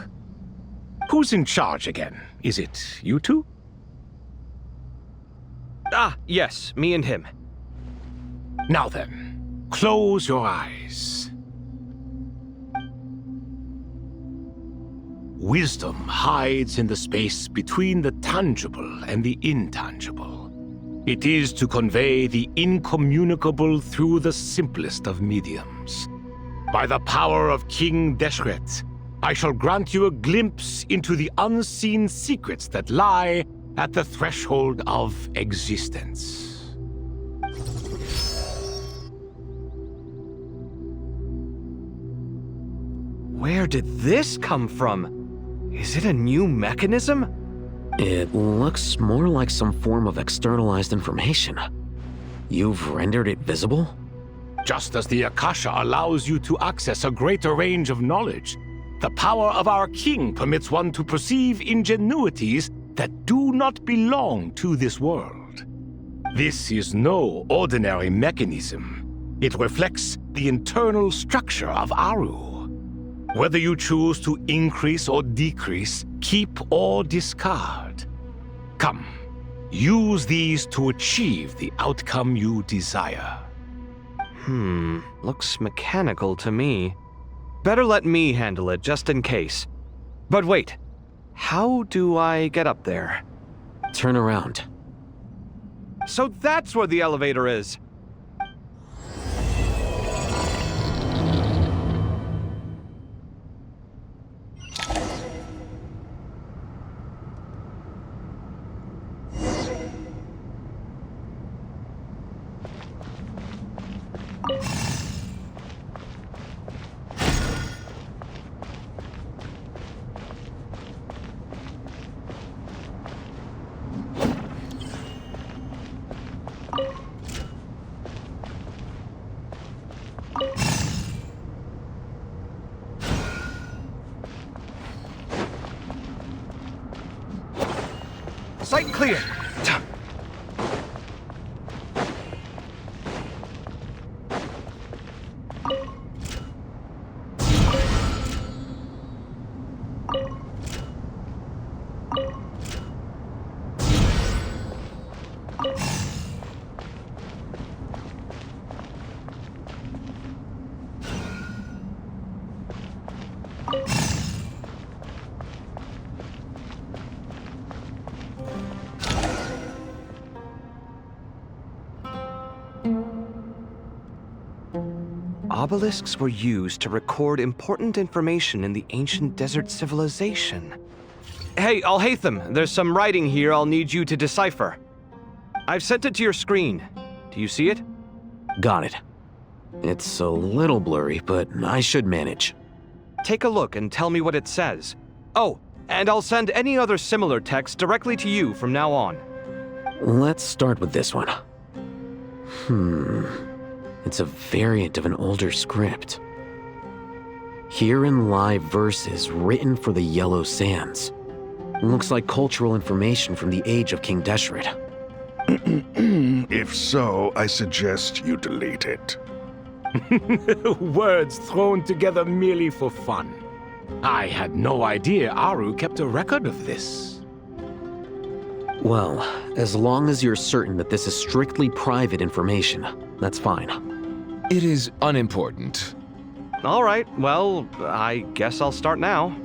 [SPEAKER 12] Who's in charge again? Is it you two?
[SPEAKER 4] Ah, yes, me and him.
[SPEAKER 12] Now then, close your eyes. Wisdom hides in the space between the time tangible and the intangible. It is to convey the incommunicable through the simplest of mediums. By the power of King Deshret, I shall grant you a glimpse into the unseen secrets that lie at the threshold of existence.
[SPEAKER 4] Where did this come from? Is it a new mechanism?
[SPEAKER 7] It looks more like some form of externalized information. You've rendered it visible?
[SPEAKER 12] Just as the Akasha allows you to access a greater range of knowledge, the power of our king permits one to perceive ingenuities that do not belong to this world. This is no ordinary mechanism. It reflects the internal structure of Aru. Whether you choose to increase or decrease, keep or discard. Come, use these to achieve the outcome you desire.
[SPEAKER 4] Looks mechanical to me. Better let me handle it, just in case. But wait, how do I get up there?
[SPEAKER 7] Turn around.
[SPEAKER 4] So that's where the elevator is! Sight clear! Obelisks were used to record important information in the ancient desert civilization. Hey, Alhaitham, there's some writing here I'll need you to decipher. I've sent it to your screen. Do you see it?
[SPEAKER 7] Got it. It's a little blurry, but I should manage.
[SPEAKER 4] Take a look and tell me what it says. Oh, and I'll send any other similar text directly to you from now on.
[SPEAKER 7] Let's start with this one. It's a variant of an older script. Herein lie verses written for the Yellow Sands. Looks like cultural information from the age of King Deshret.
[SPEAKER 14] If so, I suggest you delete it.
[SPEAKER 12] Words thrown together merely for fun. I had no idea Aru kept a record of this.
[SPEAKER 7] Well, as long as you're certain that this is strictly private information, that's fine.
[SPEAKER 16] It is unimportant.
[SPEAKER 4] All right, well, I guess I'll start now.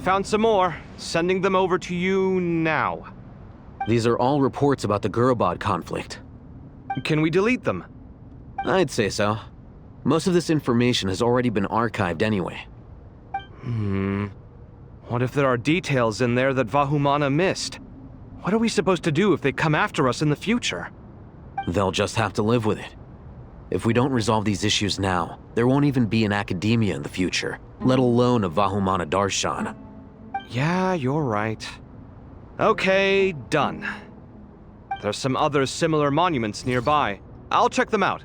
[SPEAKER 4] Found some more. Sending them over to you now.
[SPEAKER 7] These are all reports about the Gurubad conflict.
[SPEAKER 4] Can we delete them?
[SPEAKER 7] I'd say so. Most of this information has already been archived anyway.
[SPEAKER 4] What if there are details in there that Vahumana missed? What are we supposed to do if they come after us in the future?
[SPEAKER 7] They'll just have to live with it. If we don't resolve these issues now, there won't even be an academia in the future, let alone a Vahumana Darshan.
[SPEAKER 4] Yeah, you're right. Okay, done. There's some other similar monuments nearby. I'll check them out.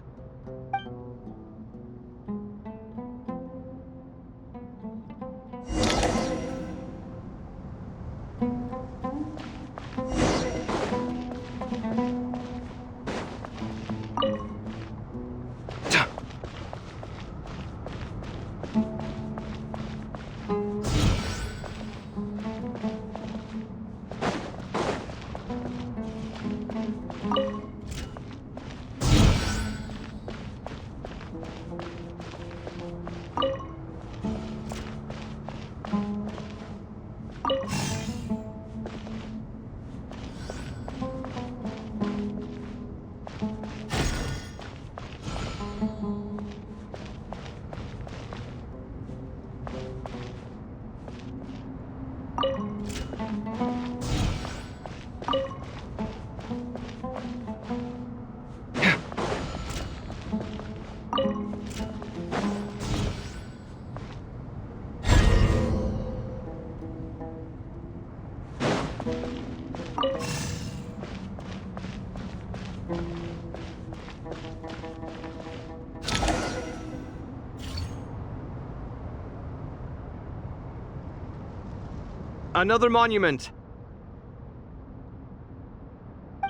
[SPEAKER 4] Another monument.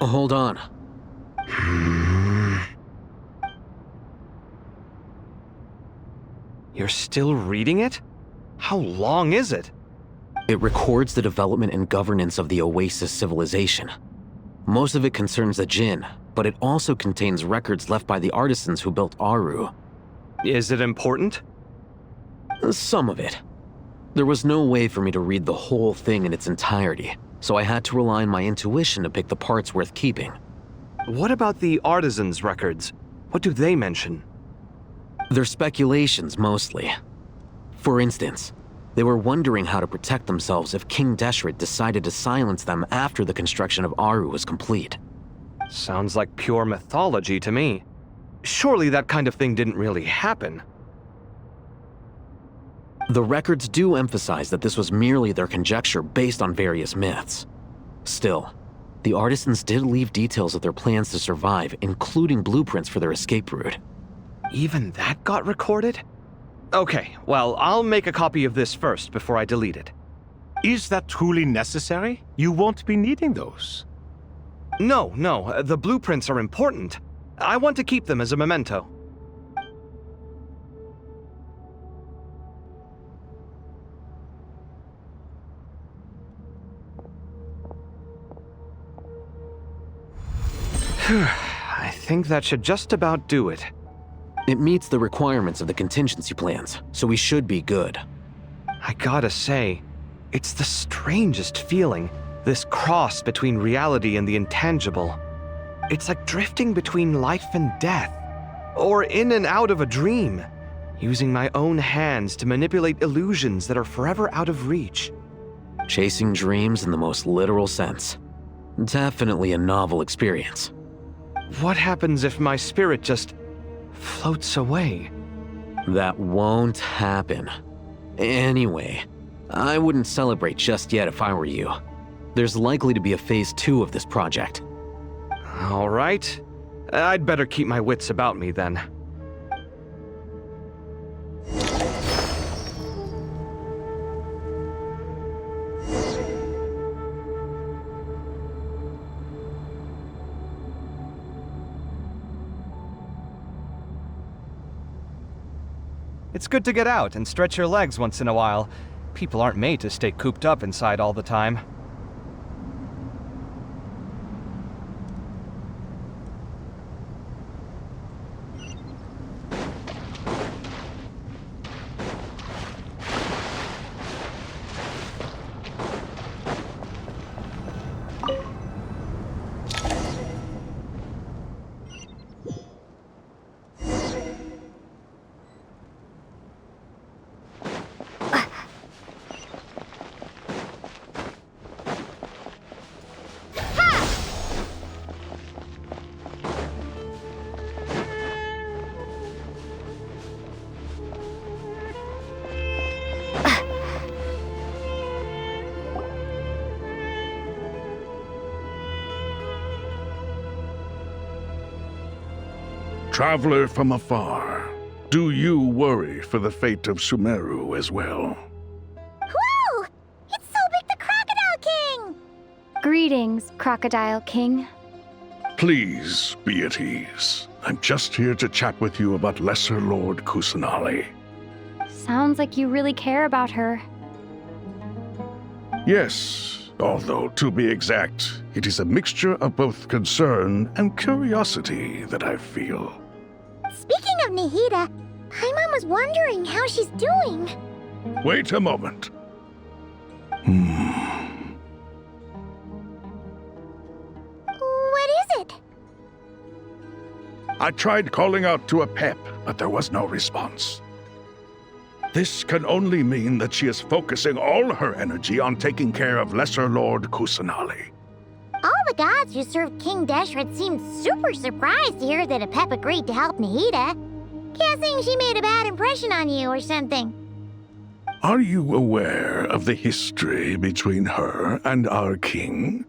[SPEAKER 7] Hold on.
[SPEAKER 4] You're still reading it? How long is it?
[SPEAKER 7] It records the development and governance of the Oasis civilization. Most of it concerns the Jinn, but it also contains records left by the artisans who built Aru.
[SPEAKER 4] Is it important?
[SPEAKER 7] Some of it. There was no way for me to read the whole thing in its entirety, so I had to rely on my intuition to pick the parts worth keeping.
[SPEAKER 4] What about the artisans' records? What do they mention?
[SPEAKER 7] They're speculations, mostly. For instance, they were wondering how to protect themselves if King Deshret decided to silence them after the construction of Aru was complete.
[SPEAKER 4] Sounds like pure mythology to me. Surely that kind of thing didn't really happen.
[SPEAKER 7] The records do emphasize that this was merely their conjecture based on various myths. Still, the artisans did leave details of their plans to survive, including blueprints for their escape route.
[SPEAKER 4] Even that got recorded? Okay, well, I'll make a copy of this first before I delete it.
[SPEAKER 12] Is that truly necessary? You won't be needing those.
[SPEAKER 4] No, the blueprints are important. I want to keep them as a memento. I think that should just about do it.
[SPEAKER 7] It meets the requirements of the contingency plans, so we should be good.
[SPEAKER 4] I gotta say, it's the strangest feeling, this cross between reality and the intangible. It's like drifting between life and death, or in and out of a dream, using my own hands to manipulate illusions that are forever out of reach.
[SPEAKER 7] Chasing dreams in the most literal sense. Definitely a novel experience.
[SPEAKER 4] What happens if my spirit just floats away?
[SPEAKER 7] That won't happen. Anyway, I wouldn't celebrate just yet if I were you. There's likely to be a phase 2 of this project.
[SPEAKER 4] All right. I'd better keep my wits about me then. It's good to get out and stretch your legs once in a while. People aren't made to stay cooped up inside all the time.
[SPEAKER 14] Traveler from afar, do you worry for the fate of Sumeru as well?
[SPEAKER 21] Whoa! It's Sobek the Crocodile King! Greetings, Crocodile King.
[SPEAKER 14] Please be at ease. I'm just here to chat with you about Lesser Lord Kusanali.
[SPEAKER 21] Sounds like you really care about her.
[SPEAKER 14] Yes, although to be exact, it is a mixture of both concern and curiosity that I feel.
[SPEAKER 21] Speaking of Nahida, Paimon was wondering how she's doing.
[SPEAKER 14] Wait a moment.
[SPEAKER 21] What is it?
[SPEAKER 14] I tried calling out to Apep, but there was no response. This can only mean that she is focusing all her energy on taking care of Lesser Lord Kusanali.
[SPEAKER 21] All the gods who served King Deshret seemed super surprised to hear that Apep agreed to help Nahida. Guessing she made a bad impression on you or something.
[SPEAKER 14] Are you aware of the history between her and our king?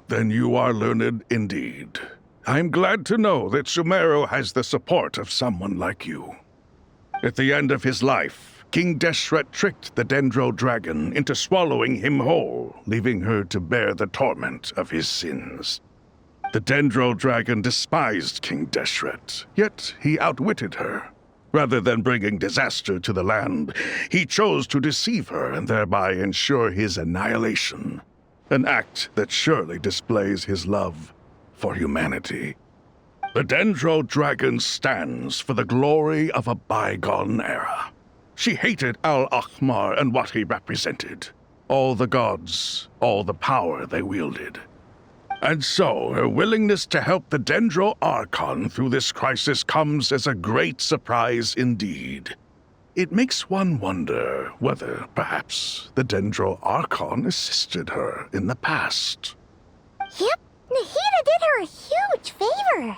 [SPEAKER 14] Then you are learned indeed. I'm glad to know that Sumeru has the support of someone like you. At the end of his life, King Deshret tricked the Dendro Dragon into swallowing him whole, leaving her to bear the torment of his sins. The Dendro Dragon despised King Deshret, yet he outwitted her. Rather than bringing disaster to the land, he chose to deceive her and thereby ensure his annihilation. An act that surely displays his love for humanity. The Dendro Dragon stands for the glory of a bygone era. She hated Al-Ahmar and what he represented. All the gods, all the power they wielded. And so, her willingness to help the Dendro Archon through this crisis comes as a great surprise indeed. It makes one wonder whether, perhaps, the Dendro Archon assisted her in the past.
[SPEAKER 21] Yep, Nahida did her a huge favor.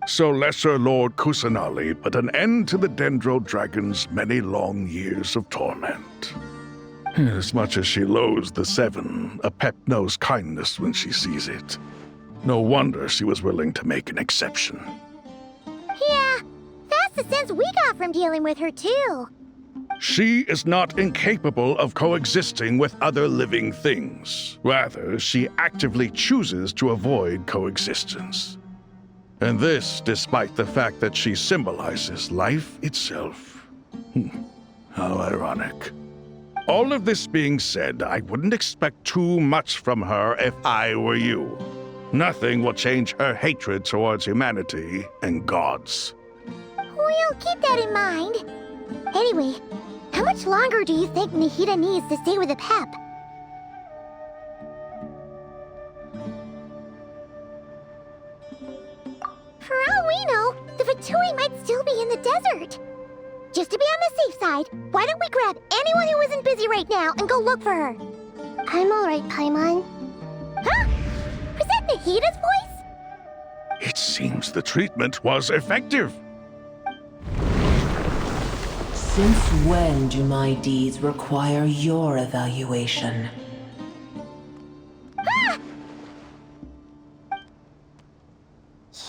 [SPEAKER 14] So Lesser Lord Kusanali put an end to the Dendro Dragon's many long years of torment. As much as she loathes the Seven, Apep knows kindness when she sees it. No wonder she was willing to make an exception.
[SPEAKER 21] Yeah, that's the sense we got from dealing with her too.
[SPEAKER 14] She is not incapable of coexisting with other living things. Rather, she actively chooses to avoid coexistence. And this despite the fact that she symbolizes life itself. How ironic. All of this being said, I wouldn't expect too much from her if I were you. Nothing will change her hatred towards humanity and gods.
[SPEAKER 21] We'll keep that in mind. Anyway, how much longer do you think Nahida needs to stay with Apep? For all we know, the Fatui might still be in the desert. Just to be on the safe side, why don't we grab anyone who isn't busy right now and go look for her?
[SPEAKER 2] I'm alright, Paimon.
[SPEAKER 21] Huh? Was that Nahida's voice?
[SPEAKER 14] It seems the treatment was effective.
[SPEAKER 1] Since when do my deeds require your evaluation?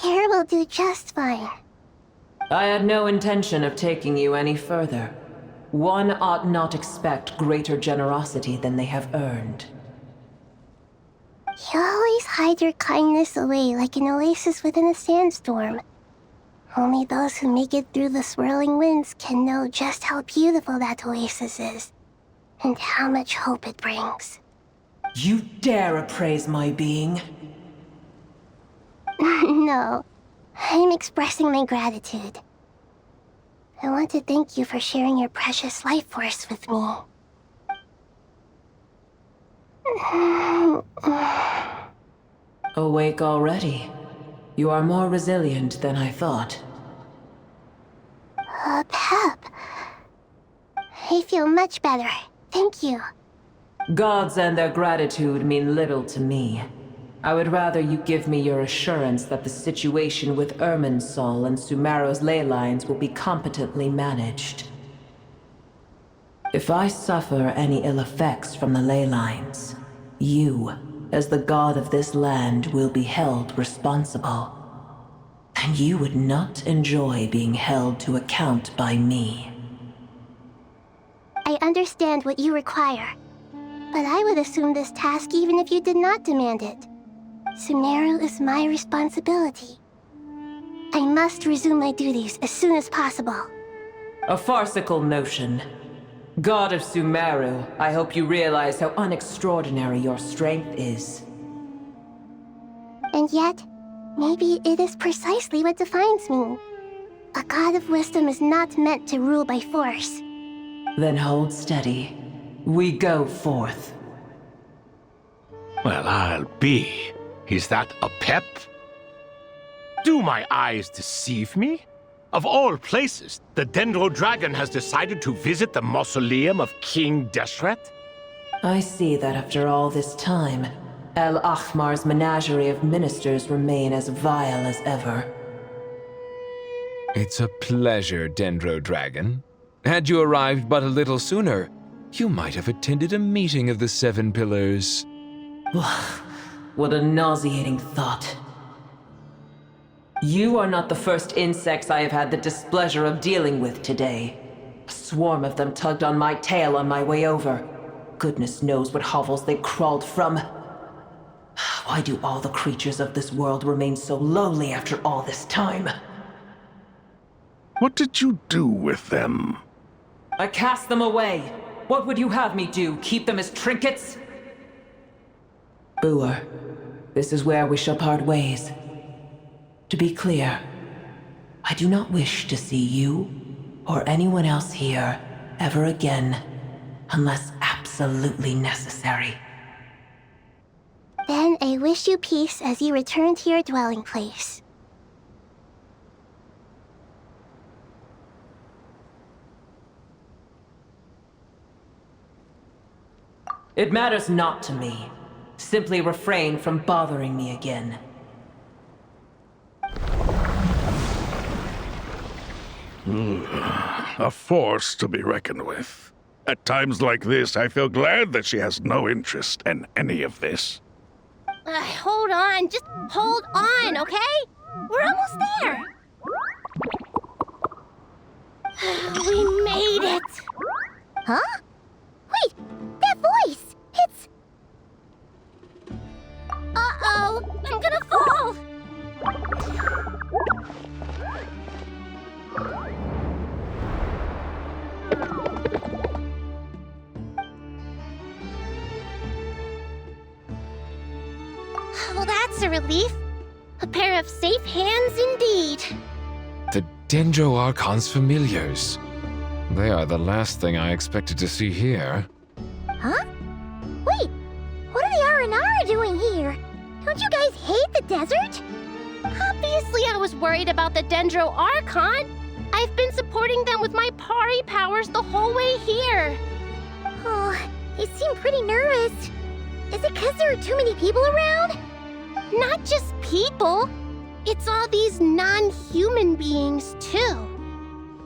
[SPEAKER 2] Here will do just fine.
[SPEAKER 1] I had no intention of taking you any further. One ought not expect greater generosity than they have earned.
[SPEAKER 2] You always hide your kindness away like an oasis within a sandstorm. Only those who make it through the swirling winds can know just how beautiful that oasis is, and how much hope it brings.
[SPEAKER 1] You dare appraise my being?
[SPEAKER 2] No, I'm expressing my gratitude. I want to thank you for sharing your precious life force with me.
[SPEAKER 1] Awake already? You are more resilient than I thought.
[SPEAKER 2] Pep. I feel much better. Thank you.
[SPEAKER 1] Gods and their gratitude mean little to me. I would rather you give me your assurance that the situation with Irminsul and Sumeru's ley lines will be competently managed. If I suffer any ill effects from the ley lines, you, as the god of this land, will be held responsible. And you would not enjoy being held to account by me.
[SPEAKER 2] I understand what you require, but I would assume this task even if you did not demand it. Sumeru is my responsibility. I must resume my duties as soon as possible.
[SPEAKER 1] A farcical notion. God of Sumeru, I hope you realize how unextraordinary your strength is.
[SPEAKER 2] And yet, maybe it is precisely what defines me. A god of wisdom is not meant to rule by force.
[SPEAKER 1] Then hold steady. We go forth.
[SPEAKER 12] Well, I'll be. Is that a pep? Do my eyes deceive me? Of all places, the Dendro Dragon has decided to visit the mausoleum of King Deshret?
[SPEAKER 1] I see that after all this time, El Ahmar's menagerie of ministers remain as vile as ever.
[SPEAKER 16] It's a pleasure, Dendro Dragon. Had you arrived but a little sooner, you might have attended a meeting of the Seven Pillars.
[SPEAKER 1] What a nauseating thought. You are not the first insects I have had the displeasure of dealing with today. A swarm of them tugged on my tail on my way over. Goodness knows what hovels they crawled from. Why do all the creatures of this world remain so lowly after all this time?
[SPEAKER 14] What did you do with them?
[SPEAKER 1] I cast them away. What would you have me do? Keep them as trinkets? Boer, this is where we shall part ways. To be clear, I do not wish to see you or anyone else here ever again, unless absolutely necessary.
[SPEAKER 2] Then I wish you peace as you return to your dwelling place.
[SPEAKER 1] It matters not to me. Simply refrain from bothering me again.
[SPEAKER 14] A force to be reckoned with. At times like this, I feel glad that she has no interest in any of this.
[SPEAKER 21] Hold on, just hold on, okay? We're almost there. We made it. Huh? Wait, that voice! It's... Uh-oh, I'm gonna fall! Well, that's a relief. A pair of safe hands indeed.
[SPEAKER 16] The Dendro Archon's familiars. They are the last thing I expected to see here.
[SPEAKER 21] Huh? Wait, what are the Aranara doing here? Don't you guys hate the desert? Obviously I was worried about the Dendro Archon. I've been supporting them with my Pari powers the whole way here. Oh, they seem pretty nervous. Is it because there are too many people around? Not just people. It's all these non-human beings, too.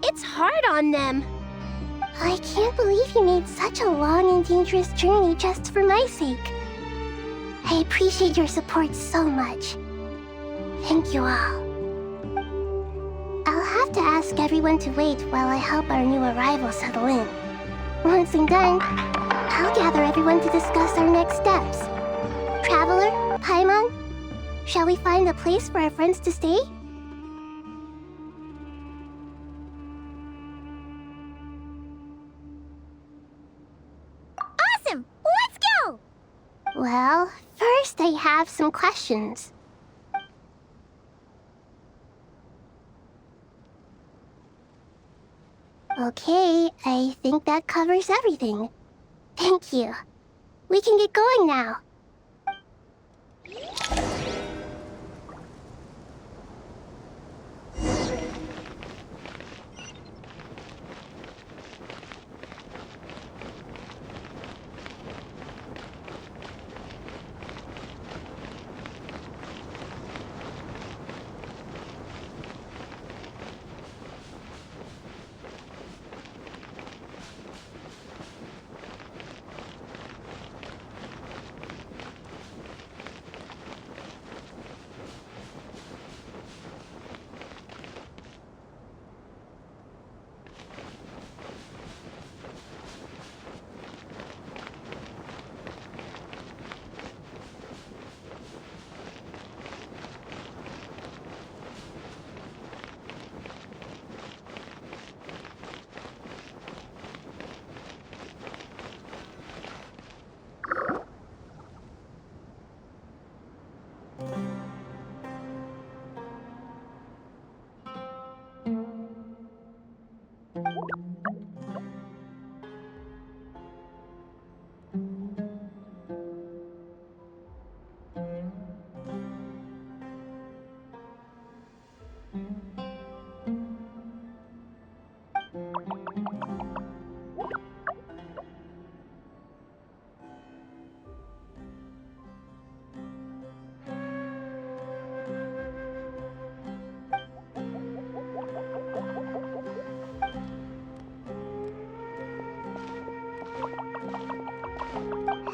[SPEAKER 21] It's hard on them.
[SPEAKER 2] I can't believe you made such a long and dangerous journey just for my sake. I appreciate your support so much. Thank you all. I'll have to ask everyone to wait while I help our new arrival settle in. Once I'm done, I'll gather everyone to discuss our next steps. Traveler, Paimon, shall we find a place for our friends to stay?
[SPEAKER 21] Awesome! Let's go!
[SPEAKER 2] Well, first I have some questions. Okay, I think that covers everything. Thank you. We can get going now.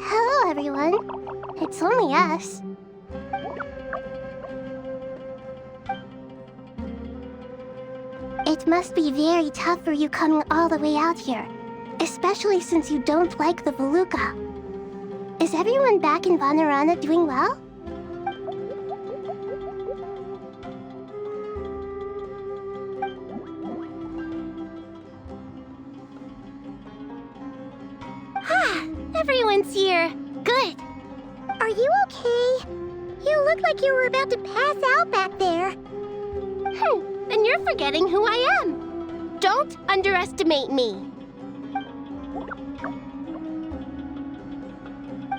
[SPEAKER 21] Hello, everyone. It's only us. It must be very tough for you coming all the way out here, especially since you don't like the Voluka. Is everyone back in Vanarana doing well? Ah, everyone's here. Good. Are you okay? You look like you were about to pass out back there. Then you're forgetting who I am. Don't underestimate me.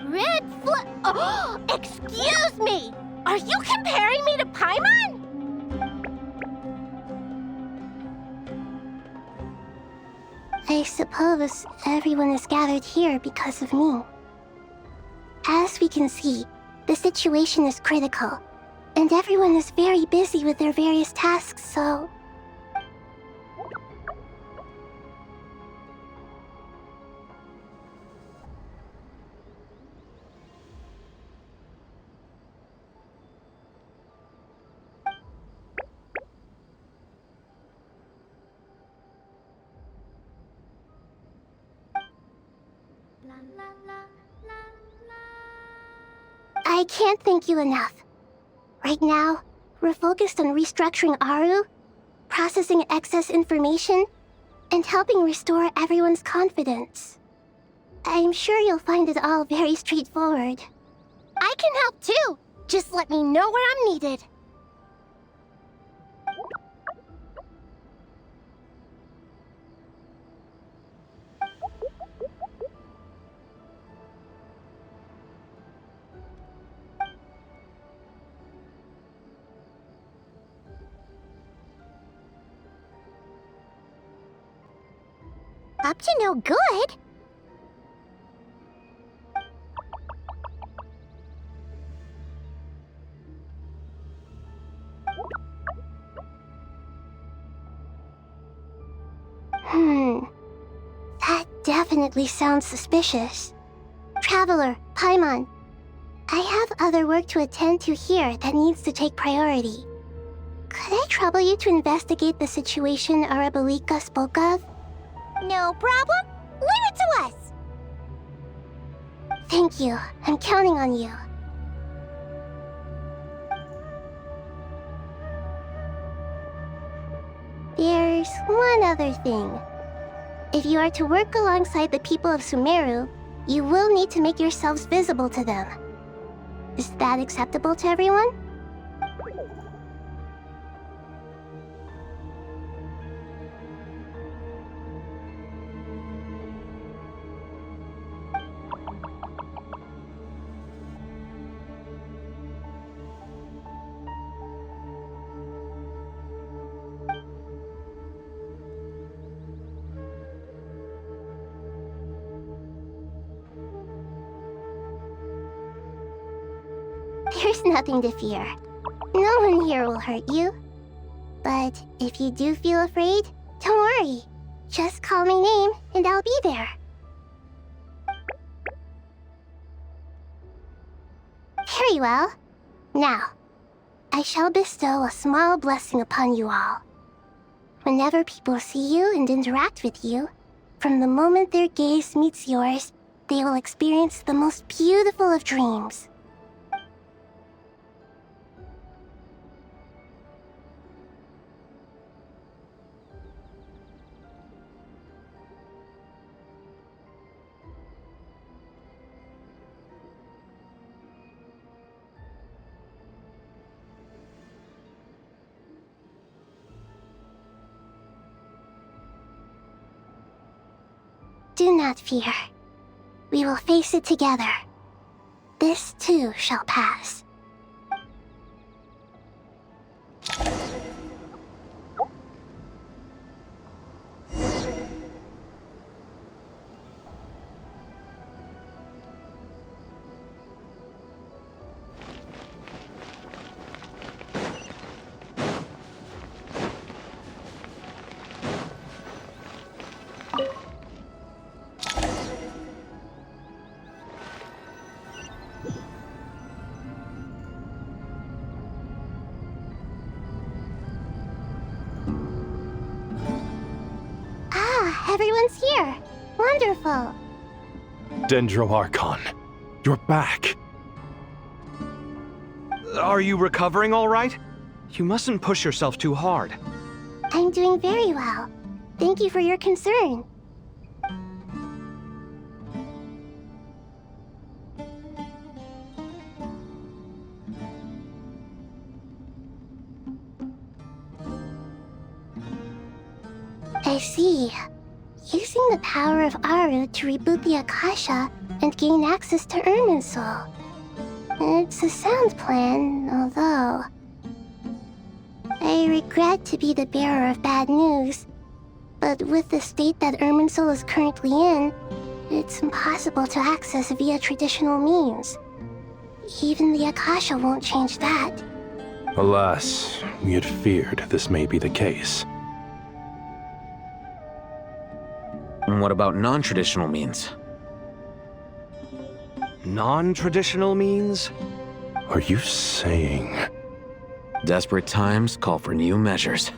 [SPEAKER 21] Red flag. Oh, excuse me. Are you comparing me to Paimon? I suppose everyone is gathered here because of me. As we can see, the situation is critical, and everyone is very busy with their various tasks, so... I can't thank you enough. Right now, we're focused on restructuring Aru, processing excess information, and helping restore everyone's confidence. I'm sure you'll find it all very straightforward. I can help too! Just let me know where I'm needed. Up to no good? That definitely sounds suspicious. Traveler, Paimon, I have other work to attend to here that needs to take priority. Could I trouble you to investigate the situation Arabalika spoke of? No problem. Leave it to us. Thank you. I'm counting on you. There's one other thing. If you are to work alongside the people of Sumeru, you will need to make yourselves visible to them. Is that acceptable to everyone? There's nothing to fear. No one here will hurt you. But if you do feel afraid, don't worry. Just call my name and I'll be there. Very well. Now, I shall bestow a small blessing upon you all. Whenever people see you and interact with you, from the moment their gaze meets yours, they will experience the most beautiful of dreams. Do not fear. We will face it together. This too shall pass. Everyone's here. Wonderful.
[SPEAKER 11] Dendro Archon, you're back.
[SPEAKER 4] Are you recovering all right? You mustn't push yourself too hard.
[SPEAKER 21] I'm doing very well. Thank you for your concern. I see. Using the power of Aru to reboot the Akasha and gain access to Ermin's soul. It's a sound plan, although... I regret to be the bearer of bad news, but with the state that Ermin's soul is currently in, it's impossible to access via traditional means. Even the Akasha won't change that.
[SPEAKER 11] Alas, we had feared this may be the case.
[SPEAKER 7] And what about non-traditional means?
[SPEAKER 4] Non-traditional means?
[SPEAKER 11] Are you saying...
[SPEAKER 7] Desperate times call for new measures.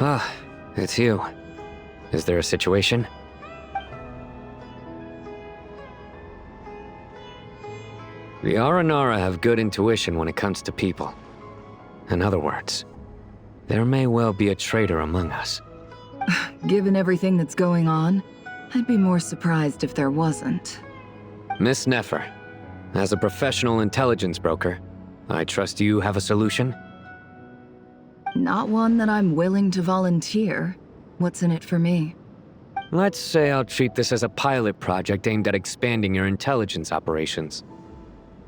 [SPEAKER 3] Ah, it's you. Is there a situation? The Aranara have good intuition when it comes to people. In other words, there may well be a traitor among us.
[SPEAKER 13] Given everything that's going on, I'd be more surprised if there wasn't.
[SPEAKER 3] Miss Nefer, as a professional intelligence broker, I trust you have a solution?
[SPEAKER 13] Not one that I'm willing to volunteer. What's in it for me?
[SPEAKER 3] Let's say I'll treat this as a pilot project aimed at expanding your intelligence operations.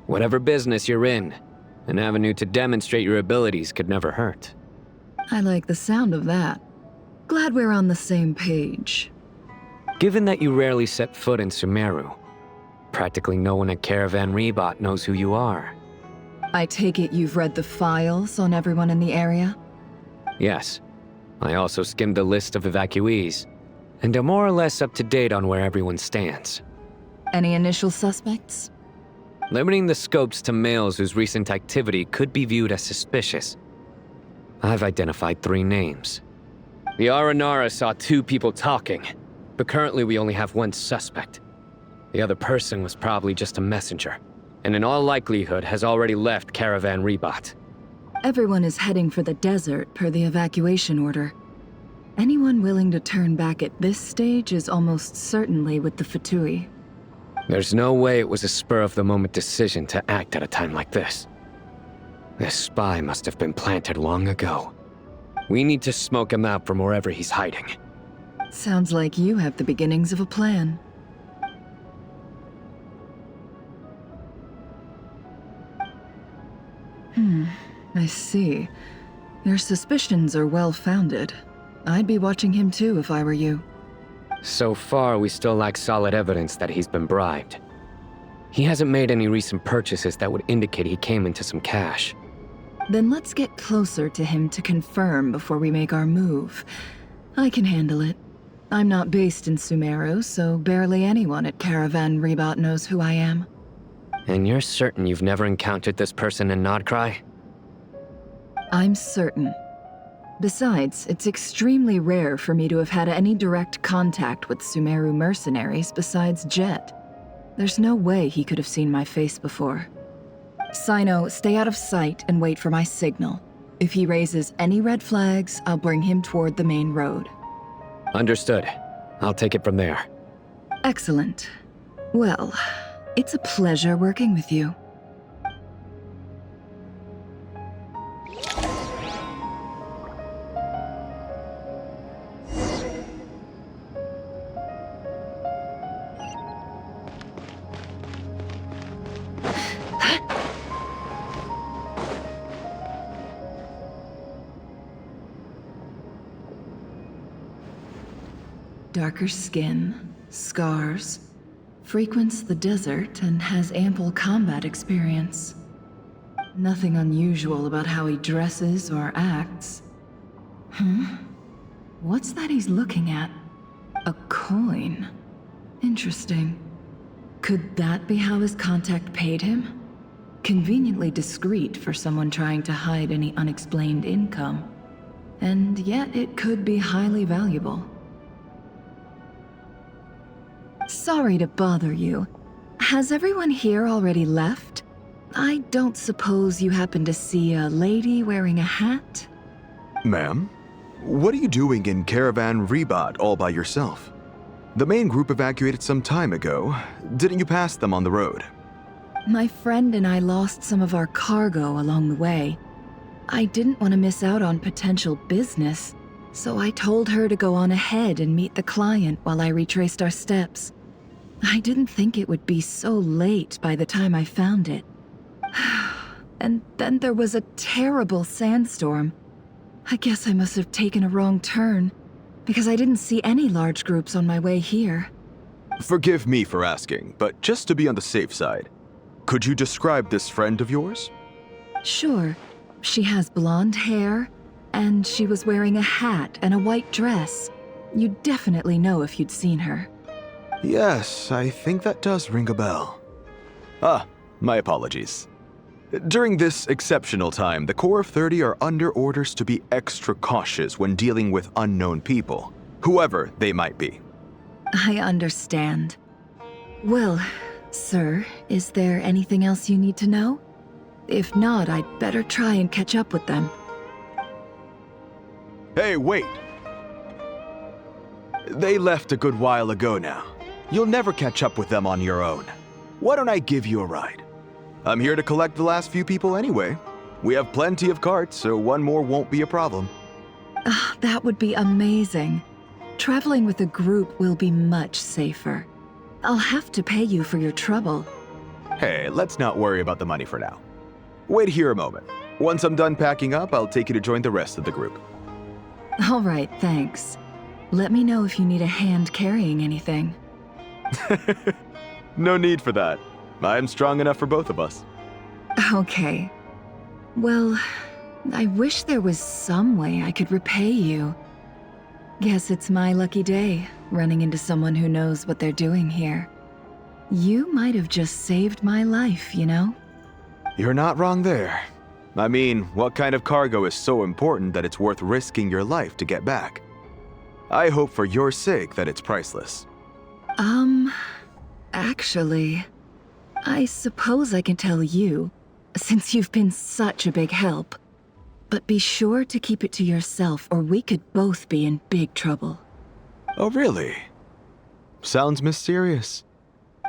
[SPEAKER 3] Whatever business you're in, an avenue to demonstrate your abilities could never hurt.
[SPEAKER 13] I like the sound of that. Glad we're on the same page.
[SPEAKER 3] Given that you rarely set foot in Sumeru, practically no one at Caravan Rebot knows who you are.
[SPEAKER 13] I take it you've read the files on everyone in the area?
[SPEAKER 3] Yes. I also skimmed the list of evacuees, and am more or less up to date on where everyone stands.
[SPEAKER 13] Any initial suspects?
[SPEAKER 3] Limiting the scopes to males whose recent activity could be viewed as suspicious. I've identified 3 names. The Aranara saw 2 people talking, but currently we only have 1 suspect. The other person was probably just a messenger, and in all likelihood has already left Caravan Rebot.
[SPEAKER 13] Everyone is heading for the desert per the evacuation order. Anyone willing to turn back at this stage is almost certainly with the Fatui.
[SPEAKER 3] There's no way it was a spur-of-the-moment decision to act at a time like this. This spy must have been planted long ago. We need to smoke him out from wherever he's hiding.
[SPEAKER 13] Sounds like you have the beginnings of a plan. I see. Your suspicions are well-founded. I'd be watching him too if I were you.
[SPEAKER 3] So far, we still lack solid evidence that he's been bribed. He hasn't made any recent purchases that would indicate he came into some cash.
[SPEAKER 13] Then let's get closer to him to confirm before we make our move. I can handle it. I'm not based in Sumeru, so barely anyone at Caravan Rebot knows who I am.
[SPEAKER 3] And you're certain you've never encountered this person in Nodcry?
[SPEAKER 13] I'm certain. Besides, it's extremely rare for me to have had any direct contact with Sumeru mercenaries besides Jet. There's no way he could have seen my face before. Sino, stay out of sight and wait for my signal. If he raises any red flags, I'll bring him toward the main road.
[SPEAKER 3] Understood. I'll take it from there.
[SPEAKER 13] Excellent. Well, it's a pleasure working with you. Darker skin, scars, frequents the desert and has ample combat experience. Nothing unusual about how he dresses or acts. What's that he's looking at? A coin. Interesting. Could that be how his contact paid him? Conveniently discreet for someone trying to hide any unexplained income. And yet it could be highly valuable. Sorry to bother you. Has everyone here already left? I don't suppose you happen to see a lady wearing a hat?
[SPEAKER 8] Ma'am, what are you doing in Caravan Rebot all by yourself? The main group evacuated some time ago. Didn't you pass them on the road?
[SPEAKER 13] My friend and I lost some of our cargo along the way. I didn't want to miss out on potential business, so I told her to go on ahead and meet the client while I retraced our steps. I didn't think it would be so late by the time I found it. And then there was a terrible sandstorm. I guess I must have taken a wrong turn, because I didn't see any large groups on my way here.
[SPEAKER 8] Forgive me for asking, but just to be on the safe side, could you describe this friend of yours?
[SPEAKER 13] Sure. She has blonde hair, and she was wearing a hat and a white dress. You'd definitely know if you'd seen her.
[SPEAKER 8] Yes, I think that does ring a bell. Ah, my apologies. During this exceptional time, the Corps of 30 are under orders to be extra cautious when dealing with unknown people, whoever they might be.
[SPEAKER 13] I understand. Well, sir, is there anything else you need to know? If not, I'd better try and catch up with them.
[SPEAKER 8] Hey, wait! They left a good while ago now. You'll never catch up with them on your own. Why don't I give you a ride? I'm here to collect the last few people anyway. We have plenty of carts, so one more won't be a problem.
[SPEAKER 13] That would be amazing. Traveling with a group will be much safer. I'll have to pay you for your trouble.
[SPEAKER 8] Hey, let's not worry about the money for now. Wait here a moment. Once I'm done packing up, I'll take you to join the rest of the group.
[SPEAKER 13] All right, thanks. Let me know if you need a hand carrying anything.
[SPEAKER 8] No need for that. I'm strong enough for both of us.
[SPEAKER 13] Okay. Well, I wish there was some way I could repay you. Guess it's my lucky day, running into someone who knows what they're doing here. You might have just saved my life, you know?
[SPEAKER 8] You're not wrong there. I mean, what kind of cargo is so important that it's worth risking your life to get back? I hope for your sake that it's priceless.
[SPEAKER 13] Actually, I suppose I can tell you, since you've been such a big help. But be sure to keep it to yourself, or we could both be in big trouble.
[SPEAKER 8] Oh, really? Sounds mysterious.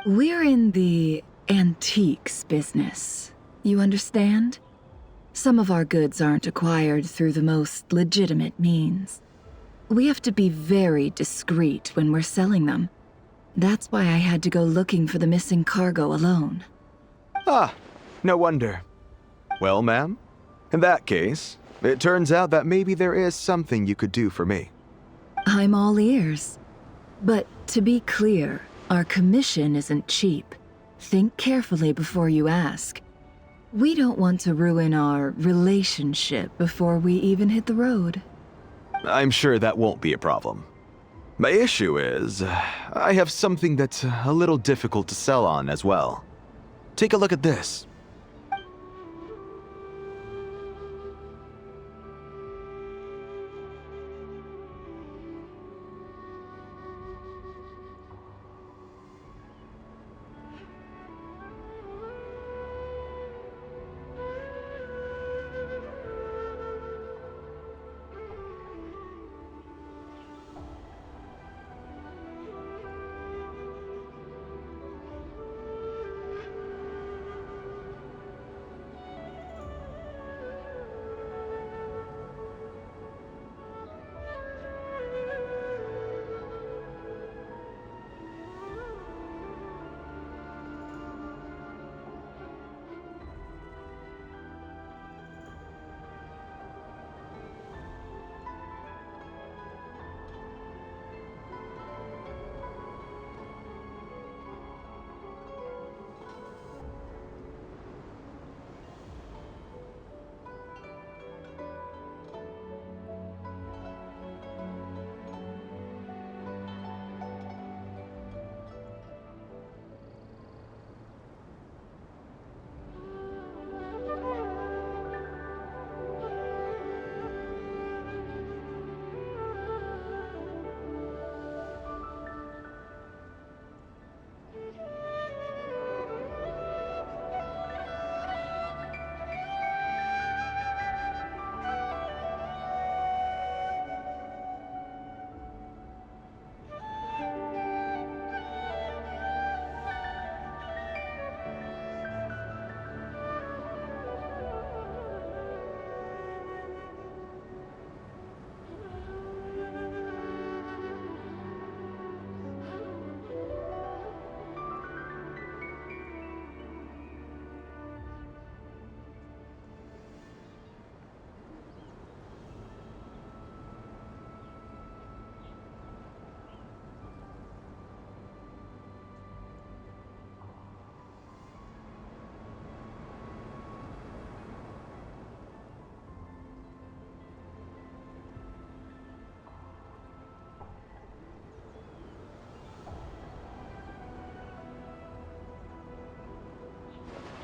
[SPEAKER 13] We're in the antiques business. You understand? Some of our goods aren't acquired through the most legitimate means. We have to be very discreet when we're selling them. That's why I had to go looking for the missing cargo alone.
[SPEAKER 8] Ah, no wonder. Well, ma'am, in that case, it turns out that maybe there is something you could do for me.
[SPEAKER 13] I'm all ears. But to be clear, our commission isn't cheap. Think carefully before you ask. We don't want to ruin our relationship before we even hit the road.
[SPEAKER 8] I'm sure that won't be a problem. My issue is, I have something that's a little difficult to sell on as well. Take a look at this.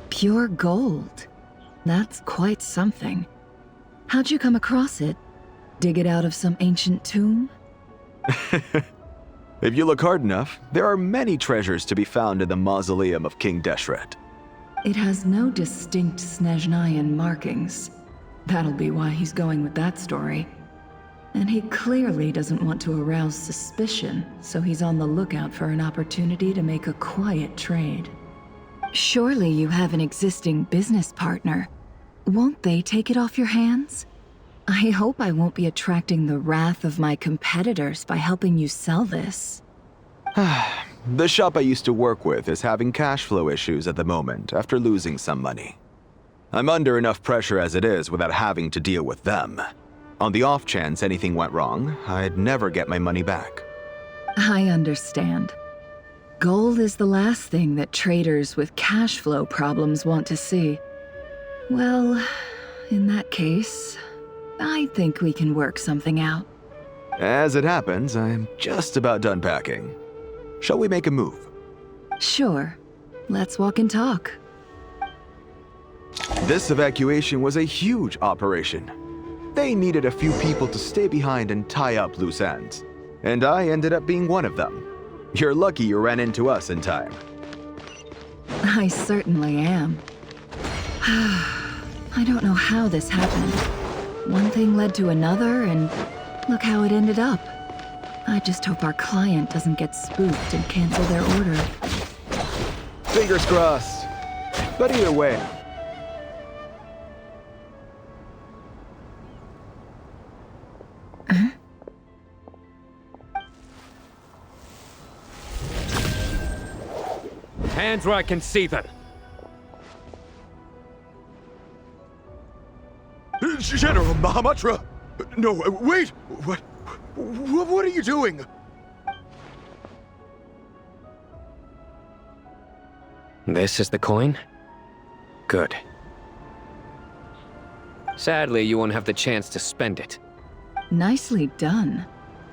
[SPEAKER 13] Pure gold. That's quite something. How'd you come across it? Dig it out of some ancient tomb?
[SPEAKER 8] If you look hard enough, there are many treasures to be found in the mausoleum of King Deshret.
[SPEAKER 13] It has no distinct Snezhnayan markings. That'll be why he's going with that story. And he clearly doesn't want to arouse suspicion, so he's on the lookout for an opportunity to make a quiet trade. Surely you have an existing business partner. Won't they take it off your hands? I hope I won't be attracting the wrath of my competitors by helping you sell this.
[SPEAKER 8] The shop I used to work with is having cash flow issues at the moment after losing some money. I'm under enough pressure as it is without having to deal with them. On the off chance anything went wrong, I'd never get my money back.
[SPEAKER 13] I understand. Gold is the last thing that traders with cash flow problems want to see. Well, in that case, I think we can work something out.
[SPEAKER 8] As it happens, I'm just about done packing. Shall we make a move?
[SPEAKER 13] Sure. Let's walk and talk.
[SPEAKER 8] This evacuation was a huge operation. They needed a few people to stay behind and tie up loose ends. And I ended up being one of them. You're lucky you ran into us in time.
[SPEAKER 13] I certainly am. I don't know how this happened. One thing led to another, and look how it ended up. I just hope our client doesn't get spooked and cancel their order.
[SPEAKER 8] Fingers crossed. But either way,
[SPEAKER 3] Hands where I can see them.
[SPEAKER 8] General Mahamatra! No, wait! What are you doing?
[SPEAKER 3] This is the coin? Good. Sadly, you won't have the chance to spend it.
[SPEAKER 13] Nicely done.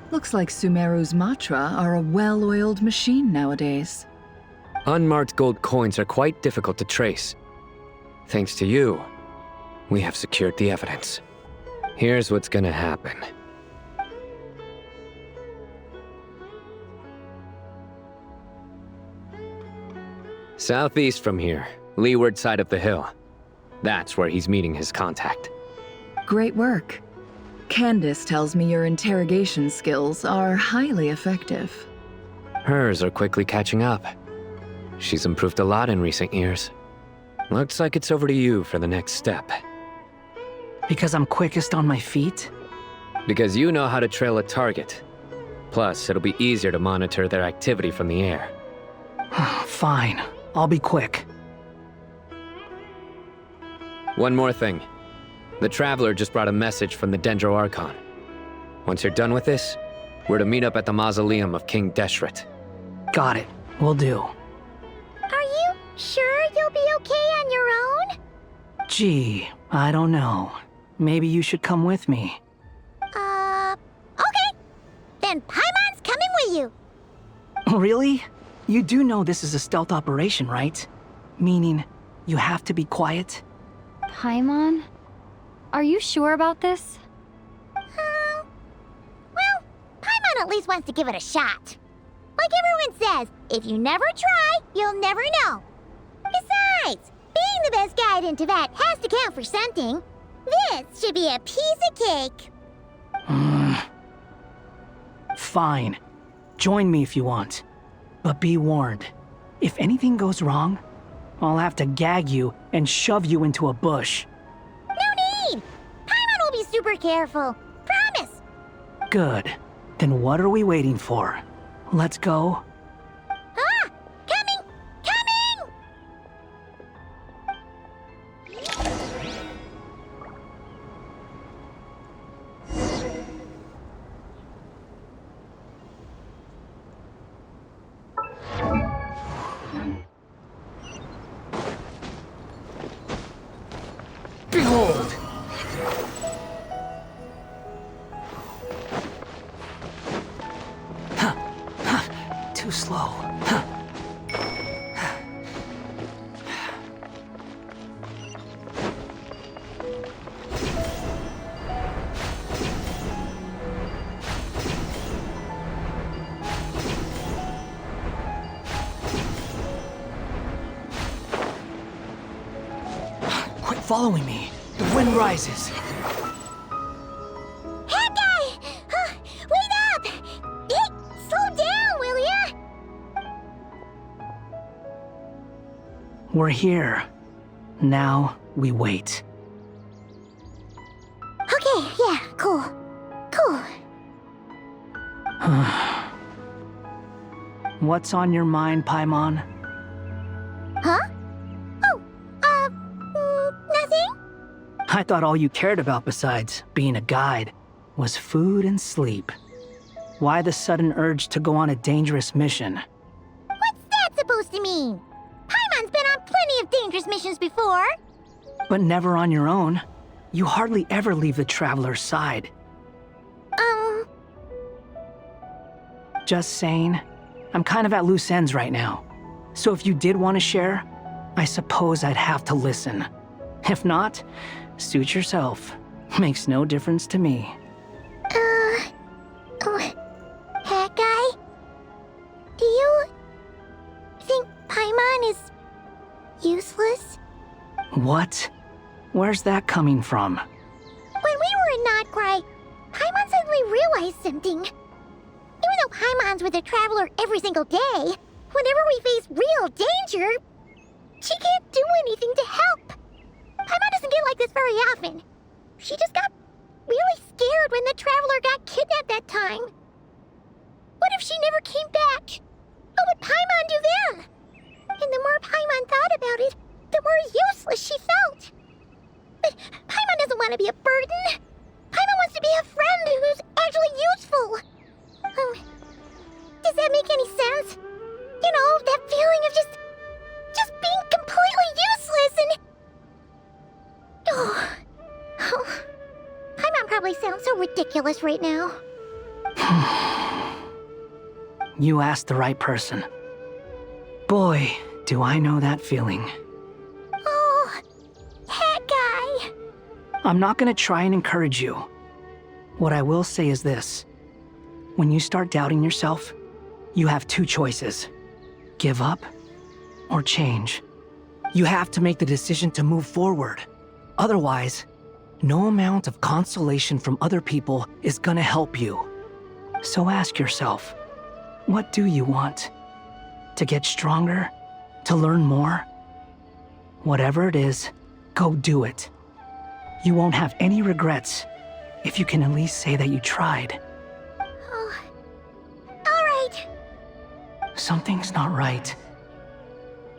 [SPEAKER 13] Looks like Sumeru's Matra are a well-oiled machine nowadays.
[SPEAKER 3] Unmarked gold coins are quite difficult to trace. Thanks to you, we have secured the evidence. Here's what's gonna happen. Southeast from here, leeward side of the hill. That's where he's meeting his contact.
[SPEAKER 13] Great work. Candace tells me your interrogation skills are highly effective.
[SPEAKER 3] Hers are quickly catching up. She's improved a lot in recent years. Looks like it's over to you for the next step.
[SPEAKER 10] Because I'm quickest on my feet?
[SPEAKER 3] Because you know how to trail a target. Plus, it'll be easier to monitor their activity from the air.
[SPEAKER 10] Fine. I'll be quick.
[SPEAKER 3] One more thing. The Traveler just brought a message from the Dendro Archon. Once you're done with this, we're to meet up at the mausoleum of King Deshret.
[SPEAKER 10] Got it. Will do.
[SPEAKER 21] Are you sure you'll be okay on your own?
[SPEAKER 10] Gee, I don't know. Maybe you should come with me.
[SPEAKER 21] Okay. Then Paimon's coming with you.
[SPEAKER 10] Really? You do know this is a stealth operation, right? Meaning, you have to be quiet?
[SPEAKER 22] Paimon? Are you sure about this?
[SPEAKER 21] Well, Paimon at least wants to give it a shot. Like everyone says, if you never try, you'll never know. Besides, being the best guide in Tibet has to count for something. This should be a piece of cake.
[SPEAKER 10] Fine. Join me if you want. But be warned, if anything goes wrong, I'll have to gag you and shove you into a bush.
[SPEAKER 21] No need! Paimon will be super careful. Promise!
[SPEAKER 10] Good. Then what are we waiting for? Let's go.
[SPEAKER 21] Ah! Coming! Coming!
[SPEAKER 10] Behold! Too slow. Quit following me. The wind rises.
[SPEAKER 21] That guy! Wait up! Hey, slow down, will ya?
[SPEAKER 10] We're here. Now we wait.
[SPEAKER 21] Okay, yeah, cool. Cool.
[SPEAKER 10] What's on your mind, Paimon?
[SPEAKER 21] Huh? Nothing?
[SPEAKER 10] I thought all you cared about besides being a guide was food and sleep. Why the sudden urge to go on a dangerous mission?
[SPEAKER 21] What's that supposed to mean? Paimon's been on plenty of dangerous missions before.
[SPEAKER 10] But never on your own. You hardly ever leave the Traveler's side. Just saying. I'm kind of at loose ends right now. So if you did want to share, I suppose I'd have to listen. If not, suit yourself. Makes no difference to me.
[SPEAKER 21] That guy? Do you think Paimon is useless?
[SPEAKER 10] What? Where's that coming from?
[SPEAKER 21] When we were in Notcry, Paimon suddenly realized something. Even though Paimon's with the Traveler every single day, whenever we face real danger, she can't do anything to help. Paimon doesn't get like this very often. She just got really scared when the Traveler got kidnapped that time. What if she never came back? What would Paimon do then? And the more Paimon thought about it, the more useless she felt. But Paimon doesn't want to be a burden. Paimon wants to be a friend who's actually useful. Does that make any sense? You know, that feeling of just being completely useless and... Oh. Paimon probably sounds so ridiculous right now.
[SPEAKER 10] You asked the right person. Boy, do I know that feeling.
[SPEAKER 21] Oh, that guy.
[SPEAKER 10] I'm not gonna try and encourage you. What I will say is this. When you start doubting yourself, you have two choices. Give up or change. You have to make the decision to move forward. Otherwise, no amount of consolation from other people is gonna help you. So ask yourself, what do you want? To get stronger? To learn more? Whatever it is, go do it. You won't have any regrets if you can at least say that you tried.
[SPEAKER 21] Oh, all right.
[SPEAKER 10] Something's not right.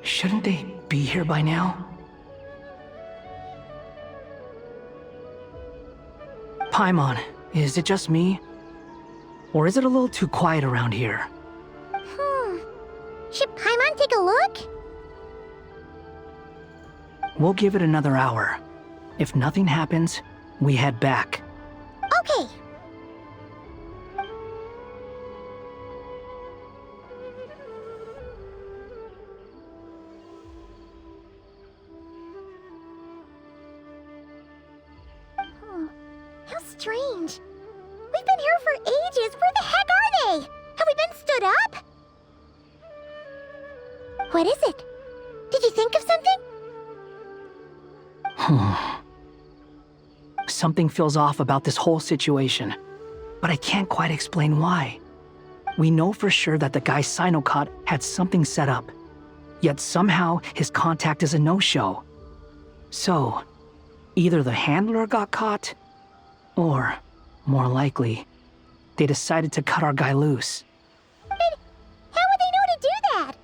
[SPEAKER 10] Shouldn't they be here by now? Paimon, is it just me? Or is it a little too quiet around here?
[SPEAKER 21] Should Paimon take a look?
[SPEAKER 10] We'll give it another hour. If nothing happens, we head back.
[SPEAKER 21] Okay. How strange. We've been here for ages. Where the heck are they? Have we been stood up? What is it? Did you think of something?
[SPEAKER 10] Something feels off about this whole situation, but I can't quite explain why. We know for sure that the guy Sinocot had something set up, yet somehow his contact is a no-show. So, either the handler got caught, or, more likely, they decided to cut our guy loose.
[SPEAKER 21] How would they know to do that?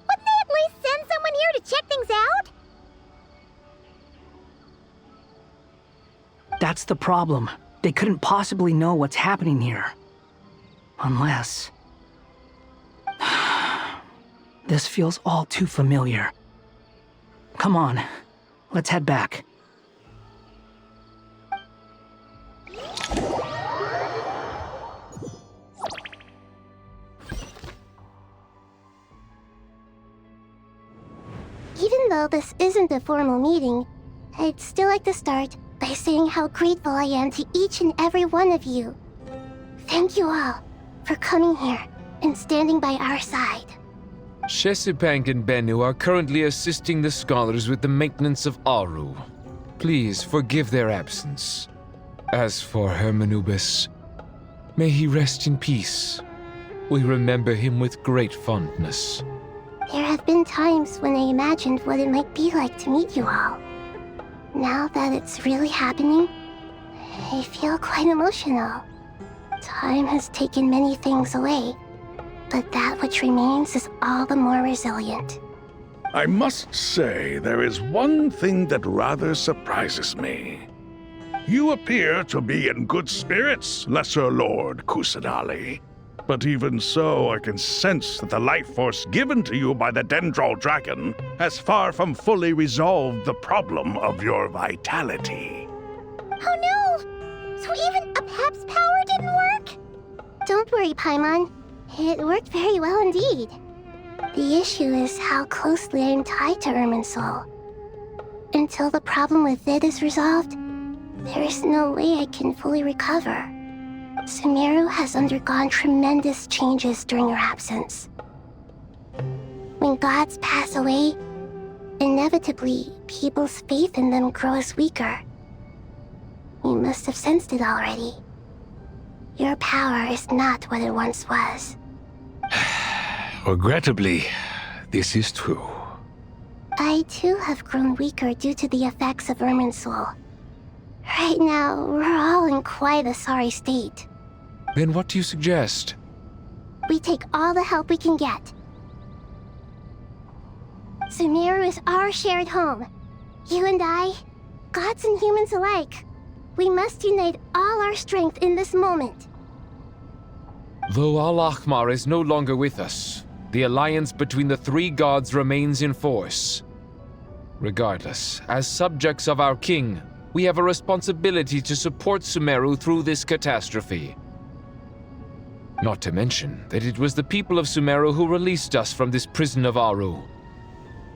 [SPEAKER 21] Wouldn't they at least send someone here to check things out?
[SPEAKER 10] That's the problem. They couldn't possibly know what's happening here. Unless... This feels all too familiar. Come on, let's head back.
[SPEAKER 21] Even though this isn't a formal meeting, I'd still like to start by saying how grateful I am to each and every one of you. Thank you all for coming here and standing by our side.
[SPEAKER 16] Shesipank and Bennu are currently assisting the scholars with the maintenance of Aru. Please forgive their absence. As for Hermanubis, may he rest in peace. We remember him with great fondness.
[SPEAKER 21] There have been times when I imagined what it might be like to meet you all. Now that it's really happening, I feel quite emotional. Time has taken many things away, but that which remains is all the more resilient.
[SPEAKER 14] I must say, there is one thing that rather surprises me. You appear to be in good spirits, Lesser Lord Kusanali. But even so, I can sense that the life force given to you by the Dendral Dragon has far from fully resolved the problem of your vitality.
[SPEAKER 21] Oh no! So even Apep's power didn't work? Don't worry, Paimon. It worked very well indeed. The issue is how closely I am tied to Irminsul. Until the problem with it is resolved, there is no way I can fully recover. Sumeru has undergone tremendous changes during your absence. When gods pass away, inevitably, people's faith in them grows weaker. You must have sensed it already. Your power is not what it once was.
[SPEAKER 11] Regrettably, this is true.
[SPEAKER 21] I too have grown weaker due to the effects of Irminsul. Right now, we're all in quite a sorry state.
[SPEAKER 16] Then what do you suggest?
[SPEAKER 21] We take all the help we can get. Sumeru is our shared home. You and I, gods and humans alike. We must unite all our strength in this moment.
[SPEAKER 16] Though Al-Ahmar is no longer with us, the alliance between the three gods remains in force. Regardless, as subjects of our king, we have a responsibility to support Sumeru through this catastrophe. Not to mention that it was the people of Sumeru who released us from this prison of Aru.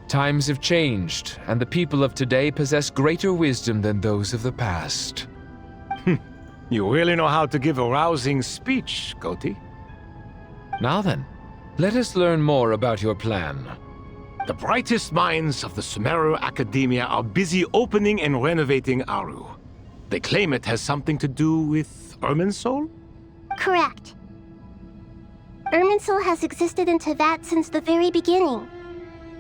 [SPEAKER 16] Times have changed, and the people of today possess greater wisdom than those of the past.
[SPEAKER 12] You really know how to give a rousing speech, Koti.
[SPEAKER 16] Now then, let us learn more about your plan.
[SPEAKER 12] The brightest minds of the Sumeru Academia are busy opening and renovating Aru. They claim it has something to do with Irminsul?
[SPEAKER 21] Correct. Irminsul has existed in Teyvat since the very beginning.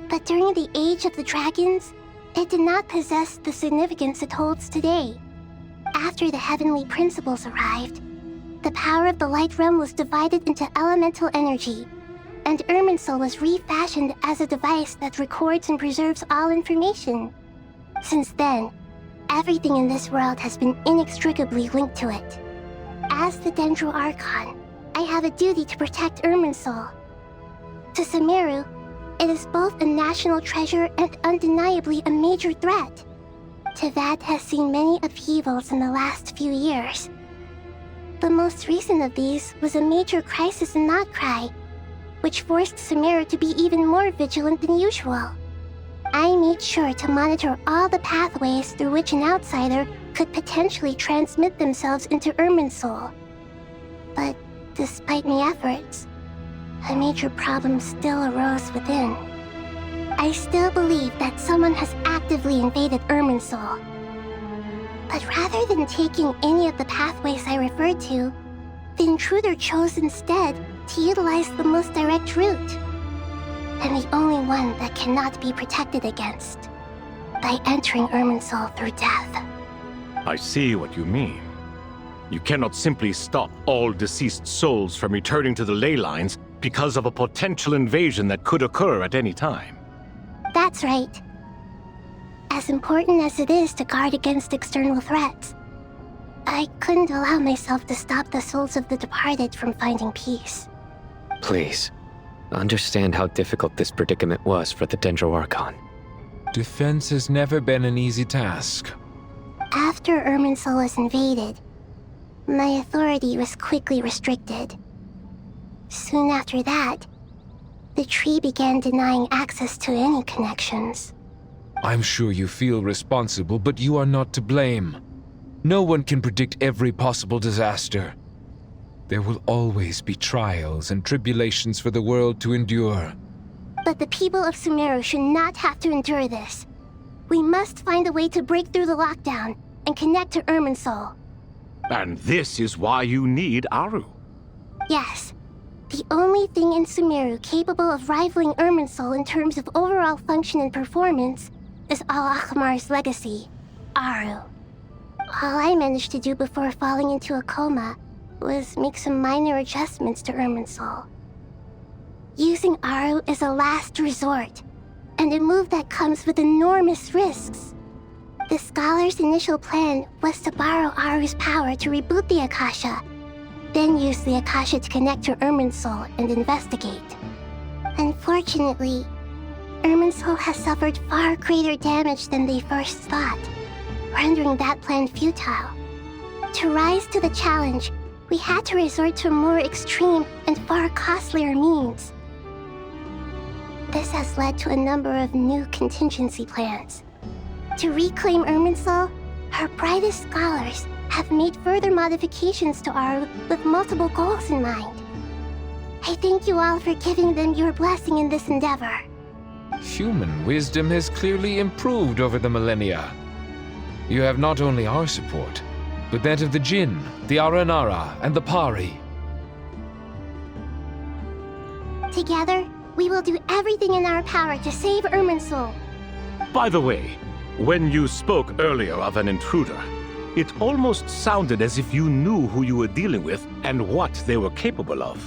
[SPEAKER 21] But during the Age of the Dragons, it did not possess the significance it holds today. After the heavenly principles arrived, the power of the Light Realm was divided into elemental energy, and Irminsul was refashioned as a device that records and preserves all information. Since then, everything in this world has been inextricably linked to it. As the Dendro Archon, I have a duty to protect Irminsul. To Sumeru, it is both a national treasure and undeniably a major threat. Teyvat has seen many upheavals in the last few years. The most recent of these was a major crisis in Notcry, which forced Sumeru to be even more vigilant than usual. I made sure to monitor all the pathways through which an outsider could potentially transmit themselves into Irminsul. But despite my efforts, a major problem still arose within. I still believe that someone has actively invaded Irminsul. But rather than taking any of the pathways I referred to, the intruder chose instead to utilize the most direct route, and the only one that cannot be protected against, by entering Irminsul through death.
[SPEAKER 12] I see what you mean. You cannot simply stop all deceased souls from returning to the ley lines because of a potential invasion that could occur at any time.
[SPEAKER 21] That's right. As important as it is to guard against external threats, I couldn't allow myself to stop the souls of the departed from finding peace.
[SPEAKER 3] Please, understand how difficult this predicament was for the Dendro Archon.
[SPEAKER 16] Defense has never been an easy task.
[SPEAKER 21] After Irminsul was invaded, my authority was quickly restricted. Soon after that, the tree began denying access to any connections.
[SPEAKER 16] I'm sure you feel responsible, but you are not to blame. No one can predict every possible disaster. There will always be trials and tribulations for the world to endure.
[SPEAKER 21] But the people of Sumeru should not have to endure this. We must find a way to break through the lockdown and connect to Irminsul.
[SPEAKER 12] And this is why you need Aru.
[SPEAKER 21] Yes. The only thing in Sumeru capable of rivaling Irminsul in terms of overall function and performance is Al-Akhmar's legacy, Aru. All I managed to do before falling into a coma was make some minor adjustments to Irminsul. Using Aru is a last resort, and a move that comes with enormous risks. The Scholar's initial plan was to borrow Aru's power to reboot the Akasha, then use the Akasha to connect to Irminsul and investigate. Unfortunately, Irminsul has suffered far greater damage than they first thought, rendering that plan futile. To rise to the challenge, we had to resort to more extreme and far costlier means. This has led to a number of new contingency plans. To reclaim Irminsul, our brightest scholars have made further modifications to Aru with multiple goals in mind. I thank you all for giving them your blessing in this endeavor.
[SPEAKER 16] Human wisdom has clearly improved over the millennia. You have not only our support, but that of the Jinn, the Aranara, and the Pari.
[SPEAKER 21] Together, we will do everything in our power to save Irminsul.
[SPEAKER 12] By the way, when you spoke earlier of an intruder, it almost sounded as if you knew who you were dealing with and what they were capable of.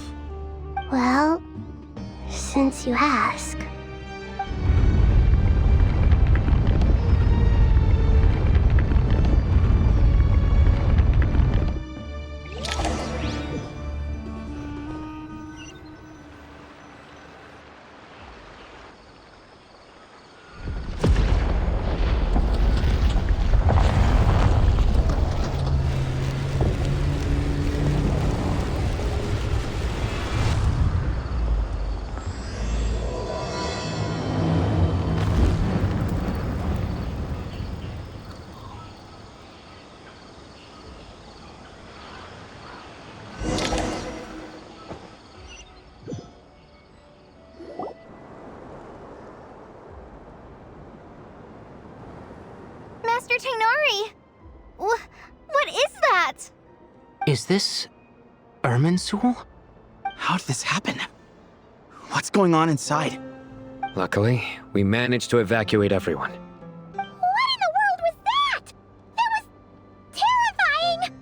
[SPEAKER 21] Well, since you ask.
[SPEAKER 2] Master Tainari! What is that?
[SPEAKER 6] Is this Irminsul? How did this happen? What's going on inside?
[SPEAKER 3] Luckily, we managed to evacuate everyone.
[SPEAKER 21] What in the world was that? That was terrifying!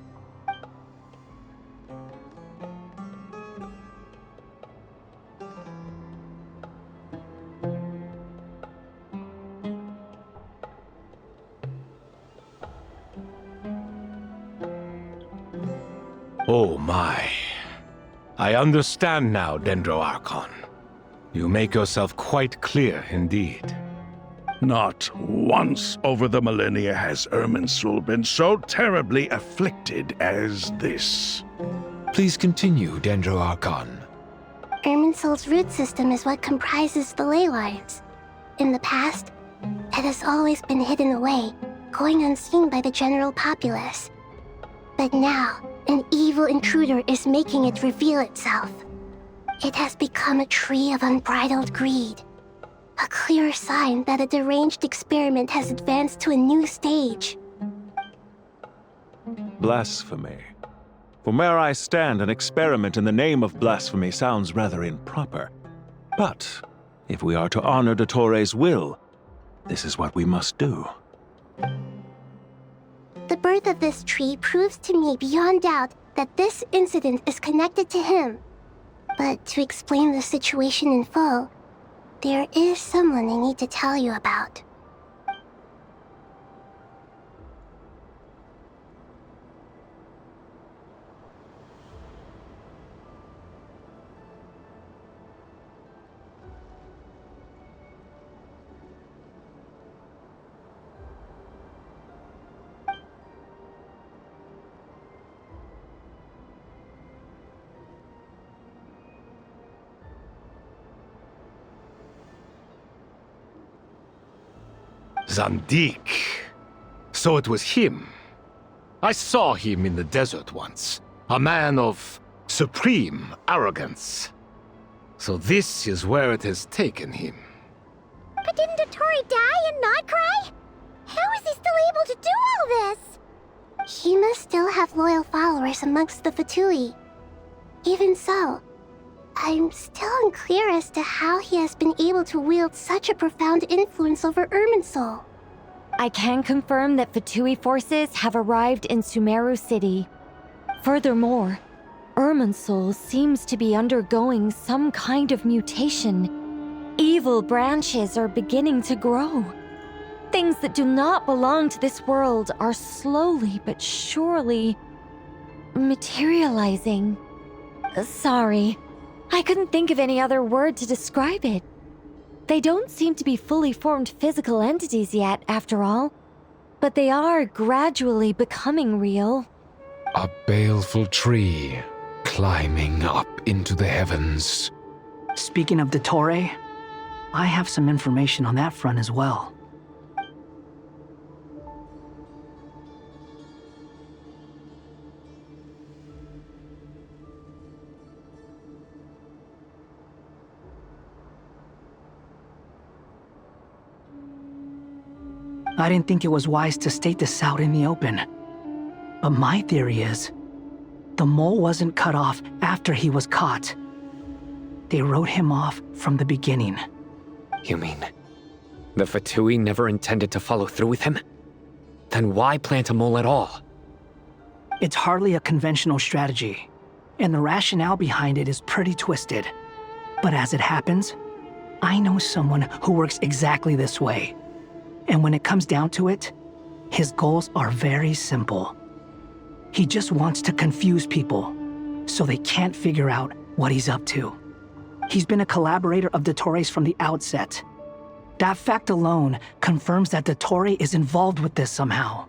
[SPEAKER 12] Oh my. I understand now, Dendro Archon. You make yourself quite clear indeed.
[SPEAKER 14] Not once over the millennia has Irminsul been so terribly afflicted as this.
[SPEAKER 16] Please continue, Dendro Archon.
[SPEAKER 21] Irminsul's root system is what comprises the ley lines. In the past, it has always been hidden away, going unseen by the general populace. But now, an evil intruder is making it reveal itself. It has become a tree of unbridled greed. A clear sign that a deranged experiment has advanced to a new stage.
[SPEAKER 15] Blasphemy. From where I stand, an experiment in the name of blasphemy sounds rather improper. But if we are to honor Dottores' will, this is what we must do.
[SPEAKER 21] The birth of this tree proves to me beyond doubt that this incident is connected to him. But to explain the situation in full, there is someone I need to tell you about.
[SPEAKER 12] Zandik. So it was him. I saw him in the desert once. A man of supreme arrogance. So this is where it has taken him.
[SPEAKER 21] But didn't Dottore die and not cry? How is he still able to do all this? He must still have loyal followers amongst the Fatui. Even so, I'm still unclear as to how he has been able to wield such a profound influence over Irminsul.
[SPEAKER 23] I can confirm that Fatui forces have arrived in Sumeru City. Furthermore, Irminsul seems to be undergoing some kind of mutation. Evil branches are beginning to grow. Things that do not belong to this world are slowly but surely materializing. Sorry, I couldn't think of any other word to describe it. They don't seem to be fully formed physical entities yet, after all, but they are gradually becoming real.
[SPEAKER 16] A baleful tree climbing up into the heavens.
[SPEAKER 10] Speaking of Dottore, I have some information on that front as well. I didn't think it was wise to state this out in the open. But my theory is, the mole wasn't cut off after he was caught. They wrote him off from the beginning.
[SPEAKER 3] You mean, the Fatui never intended to follow through with him? Then why plant a mole at all?
[SPEAKER 10] It's hardly a conventional strategy, and the rationale behind it is pretty twisted. But as it happens, I know someone who works exactly this way. And when it comes down to it, his goals are very simple. He just wants to confuse people, so they can't figure out what he's up to. He's been a collaborator of Dottore's from the outset. That fact alone confirms that Dottore is involved with this somehow.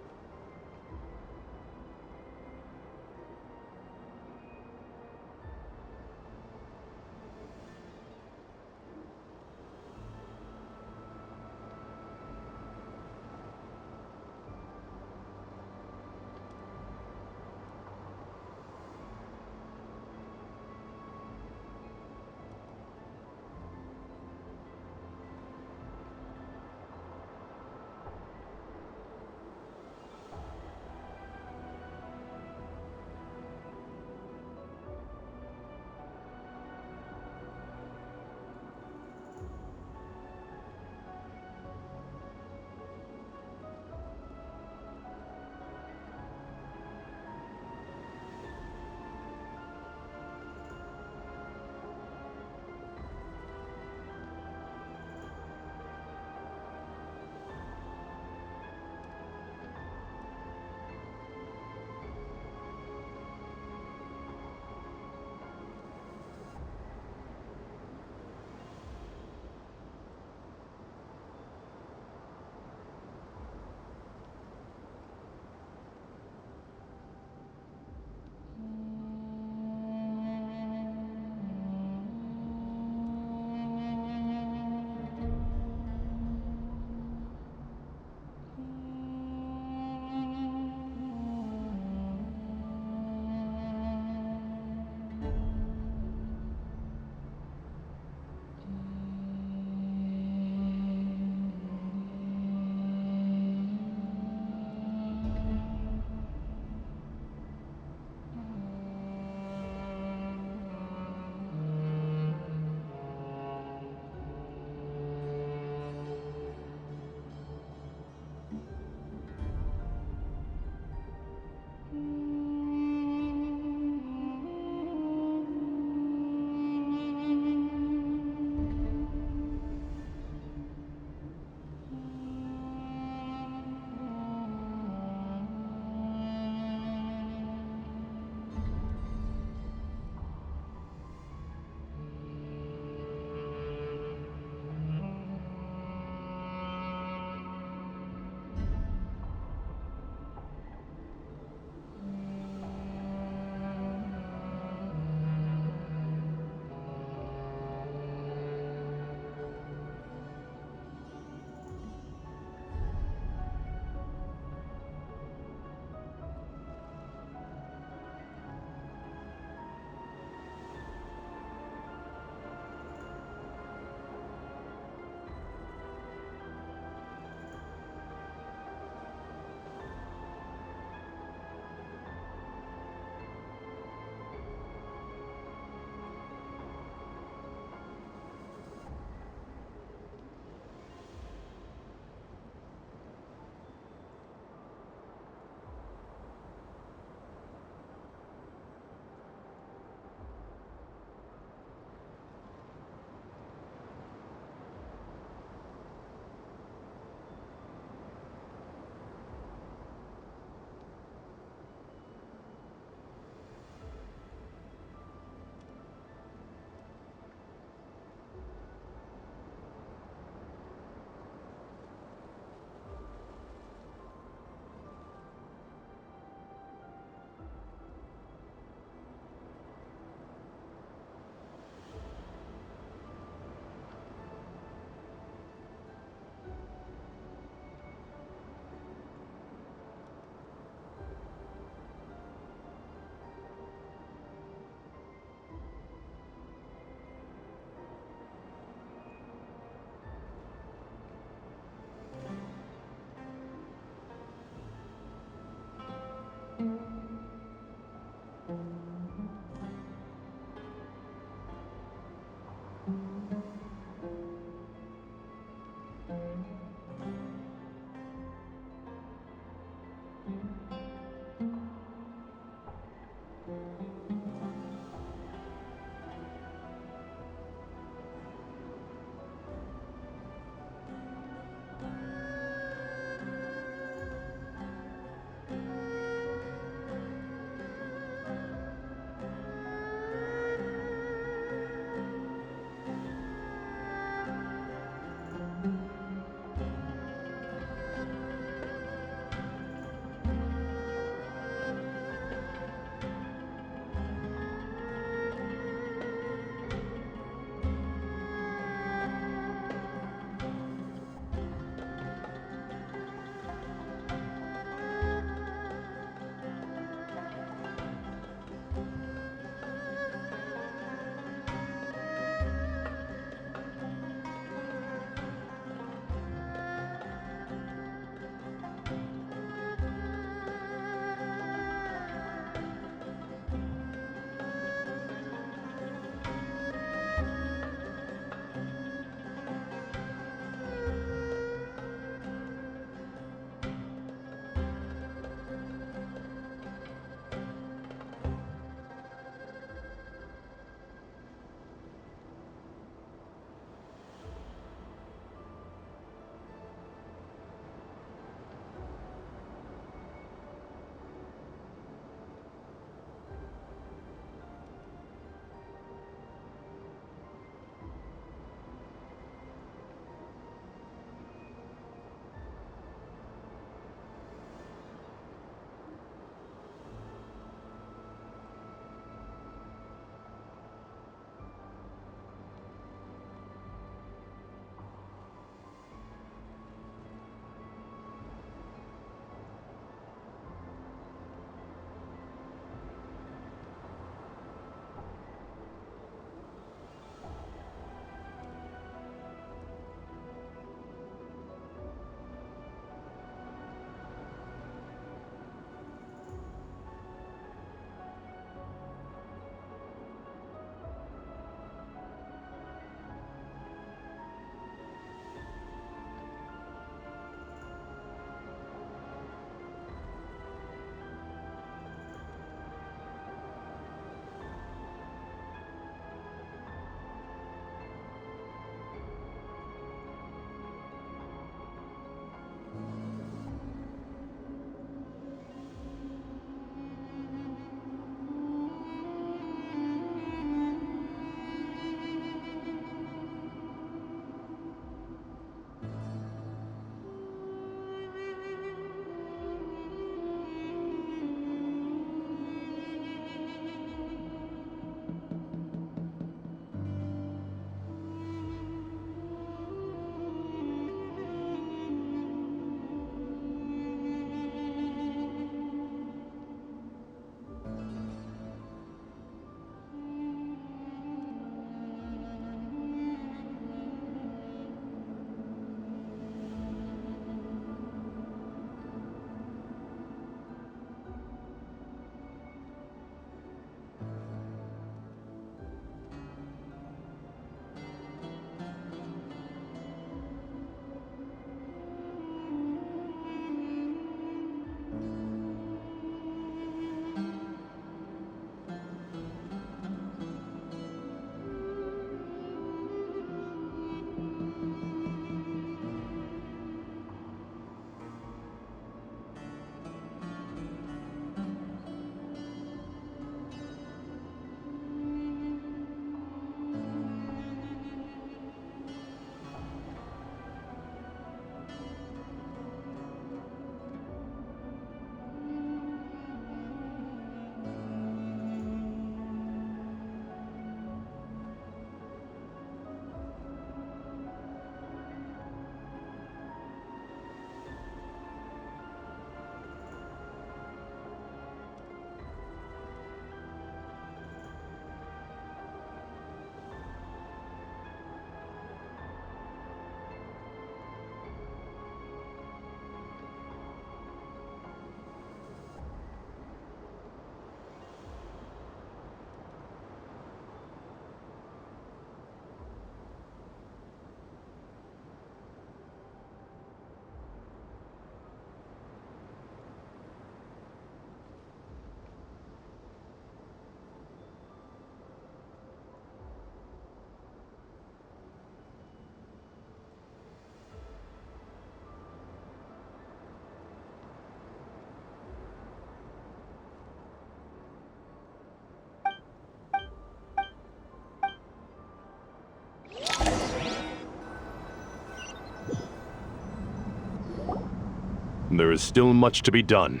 [SPEAKER 11] There is still much to be done.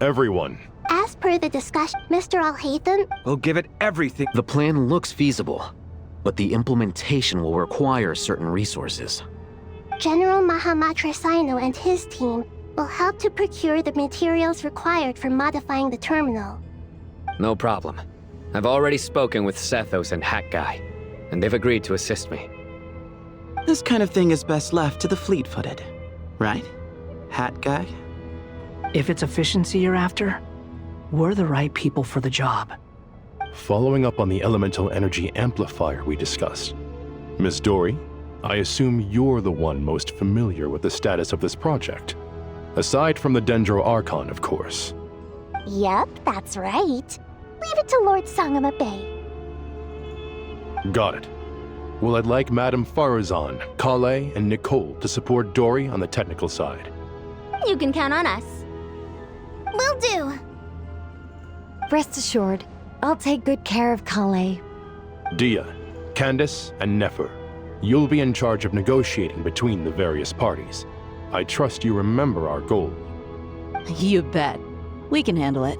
[SPEAKER 11] Everyone.
[SPEAKER 21] As per the discussion, Mr. Alhaitham,
[SPEAKER 4] We'll give it everything.
[SPEAKER 7] The plan looks feasible, but the implementation will require certain resources.
[SPEAKER 21] General Mahamatra Sino and his team will help to procure the materials required for modifying the terminal.
[SPEAKER 3] No problem. I've already spoken with Sethos and Hat Guy, and they've agreed to assist me.
[SPEAKER 6] This kind of thing is best left to the fleet-footed, right? Hat Guy?
[SPEAKER 10] If it's efficiency you're after, we're the right people for the job.
[SPEAKER 11] Following up on the elemental energy amplifier we discussed. Miss Dory, I assume you're the one most familiar with the status of this project. Aside from the Dendro Archon, of course.
[SPEAKER 21] Yep, that's right. Leave it to Lord Sangama Bay.
[SPEAKER 11] Got it. Well, I'd like Madame Farazan, Kale, and Nicole to support Dory on the technical side.
[SPEAKER 21] You can count on us. Will do.
[SPEAKER 23] Rest assured, I'll take good care of Kale.
[SPEAKER 11] Dia, Candace, and Nefer, you'll be in charge of negotiating between the various parties. I trust you remember our goal.
[SPEAKER 18] You bet. We can handle it.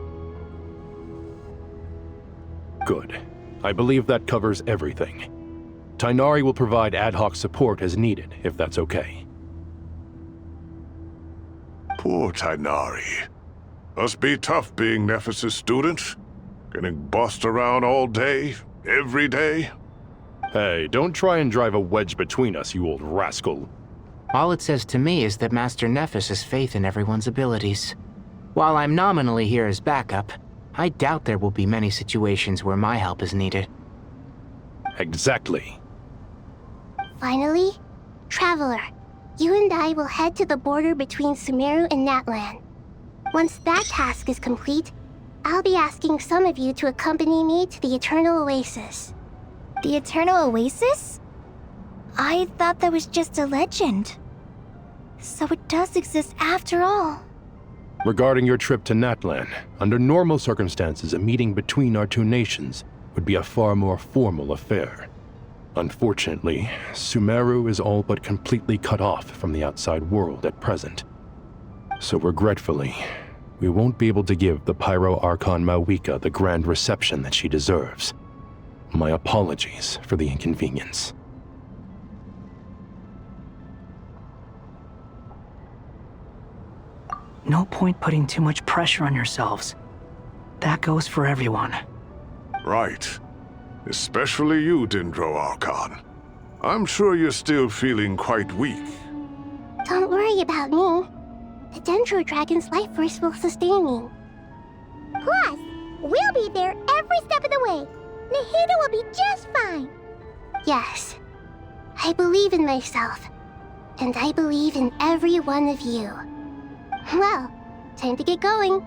[SPEAKER 11] Good. I believe that covers everything. Tainari will provide ad hoc support as needed, if that's okay.
[SPEAKER 14] Poor Tainari. Must be tough being Nephis' student. Getting bossed around all day, every day.
[SPEAKER 11] Hey, don't try and drive a wedge between us, you old rascal.
[SPEAKER 6] All it says to me is that Master Nephis has faith in everyone's abilities. While I'm nominally here as backup, I doubt there will be many situations where my help is needed.
[SPEAKER 11] Exactly.
[SPEAKER 21] Finally, Traveler, you and I will head to the border between Sumeru and Natlan. Once that task is complete, I'll be asking some of you to accompany me to the Eternal Oasis.
[SPEAKER 2] The Eternal Oasis? I thought that was just a legend. So it does exist after all.
[SPEAKER 11] Regarding your trip to Natlan, under normal circumstances, a meeting between our two nations would be a far more formal affair. Unfortunately, Sumeru is all but completely cut off from the outside world at present. So regretfully, we won't be able to give the Pyro Archon Mawika the grand reception that she deserves. My apologies for the inconvenience.
[SPEAKER 10] No point putting too much pressure on yourselves. That goes for everyone.
[SPEAKER 14] Right. Especially you, Dendro Archon. I'm sure you're still feeling quite weak.
[SPEAKER 21] Don't worry about me. The Dendro Dragon's life force will sustain me. Plus, we'll be there every step of the way. Nahida will be just fine. Yes, I believe in myself. And I believe in every one of you. Well, time to get going.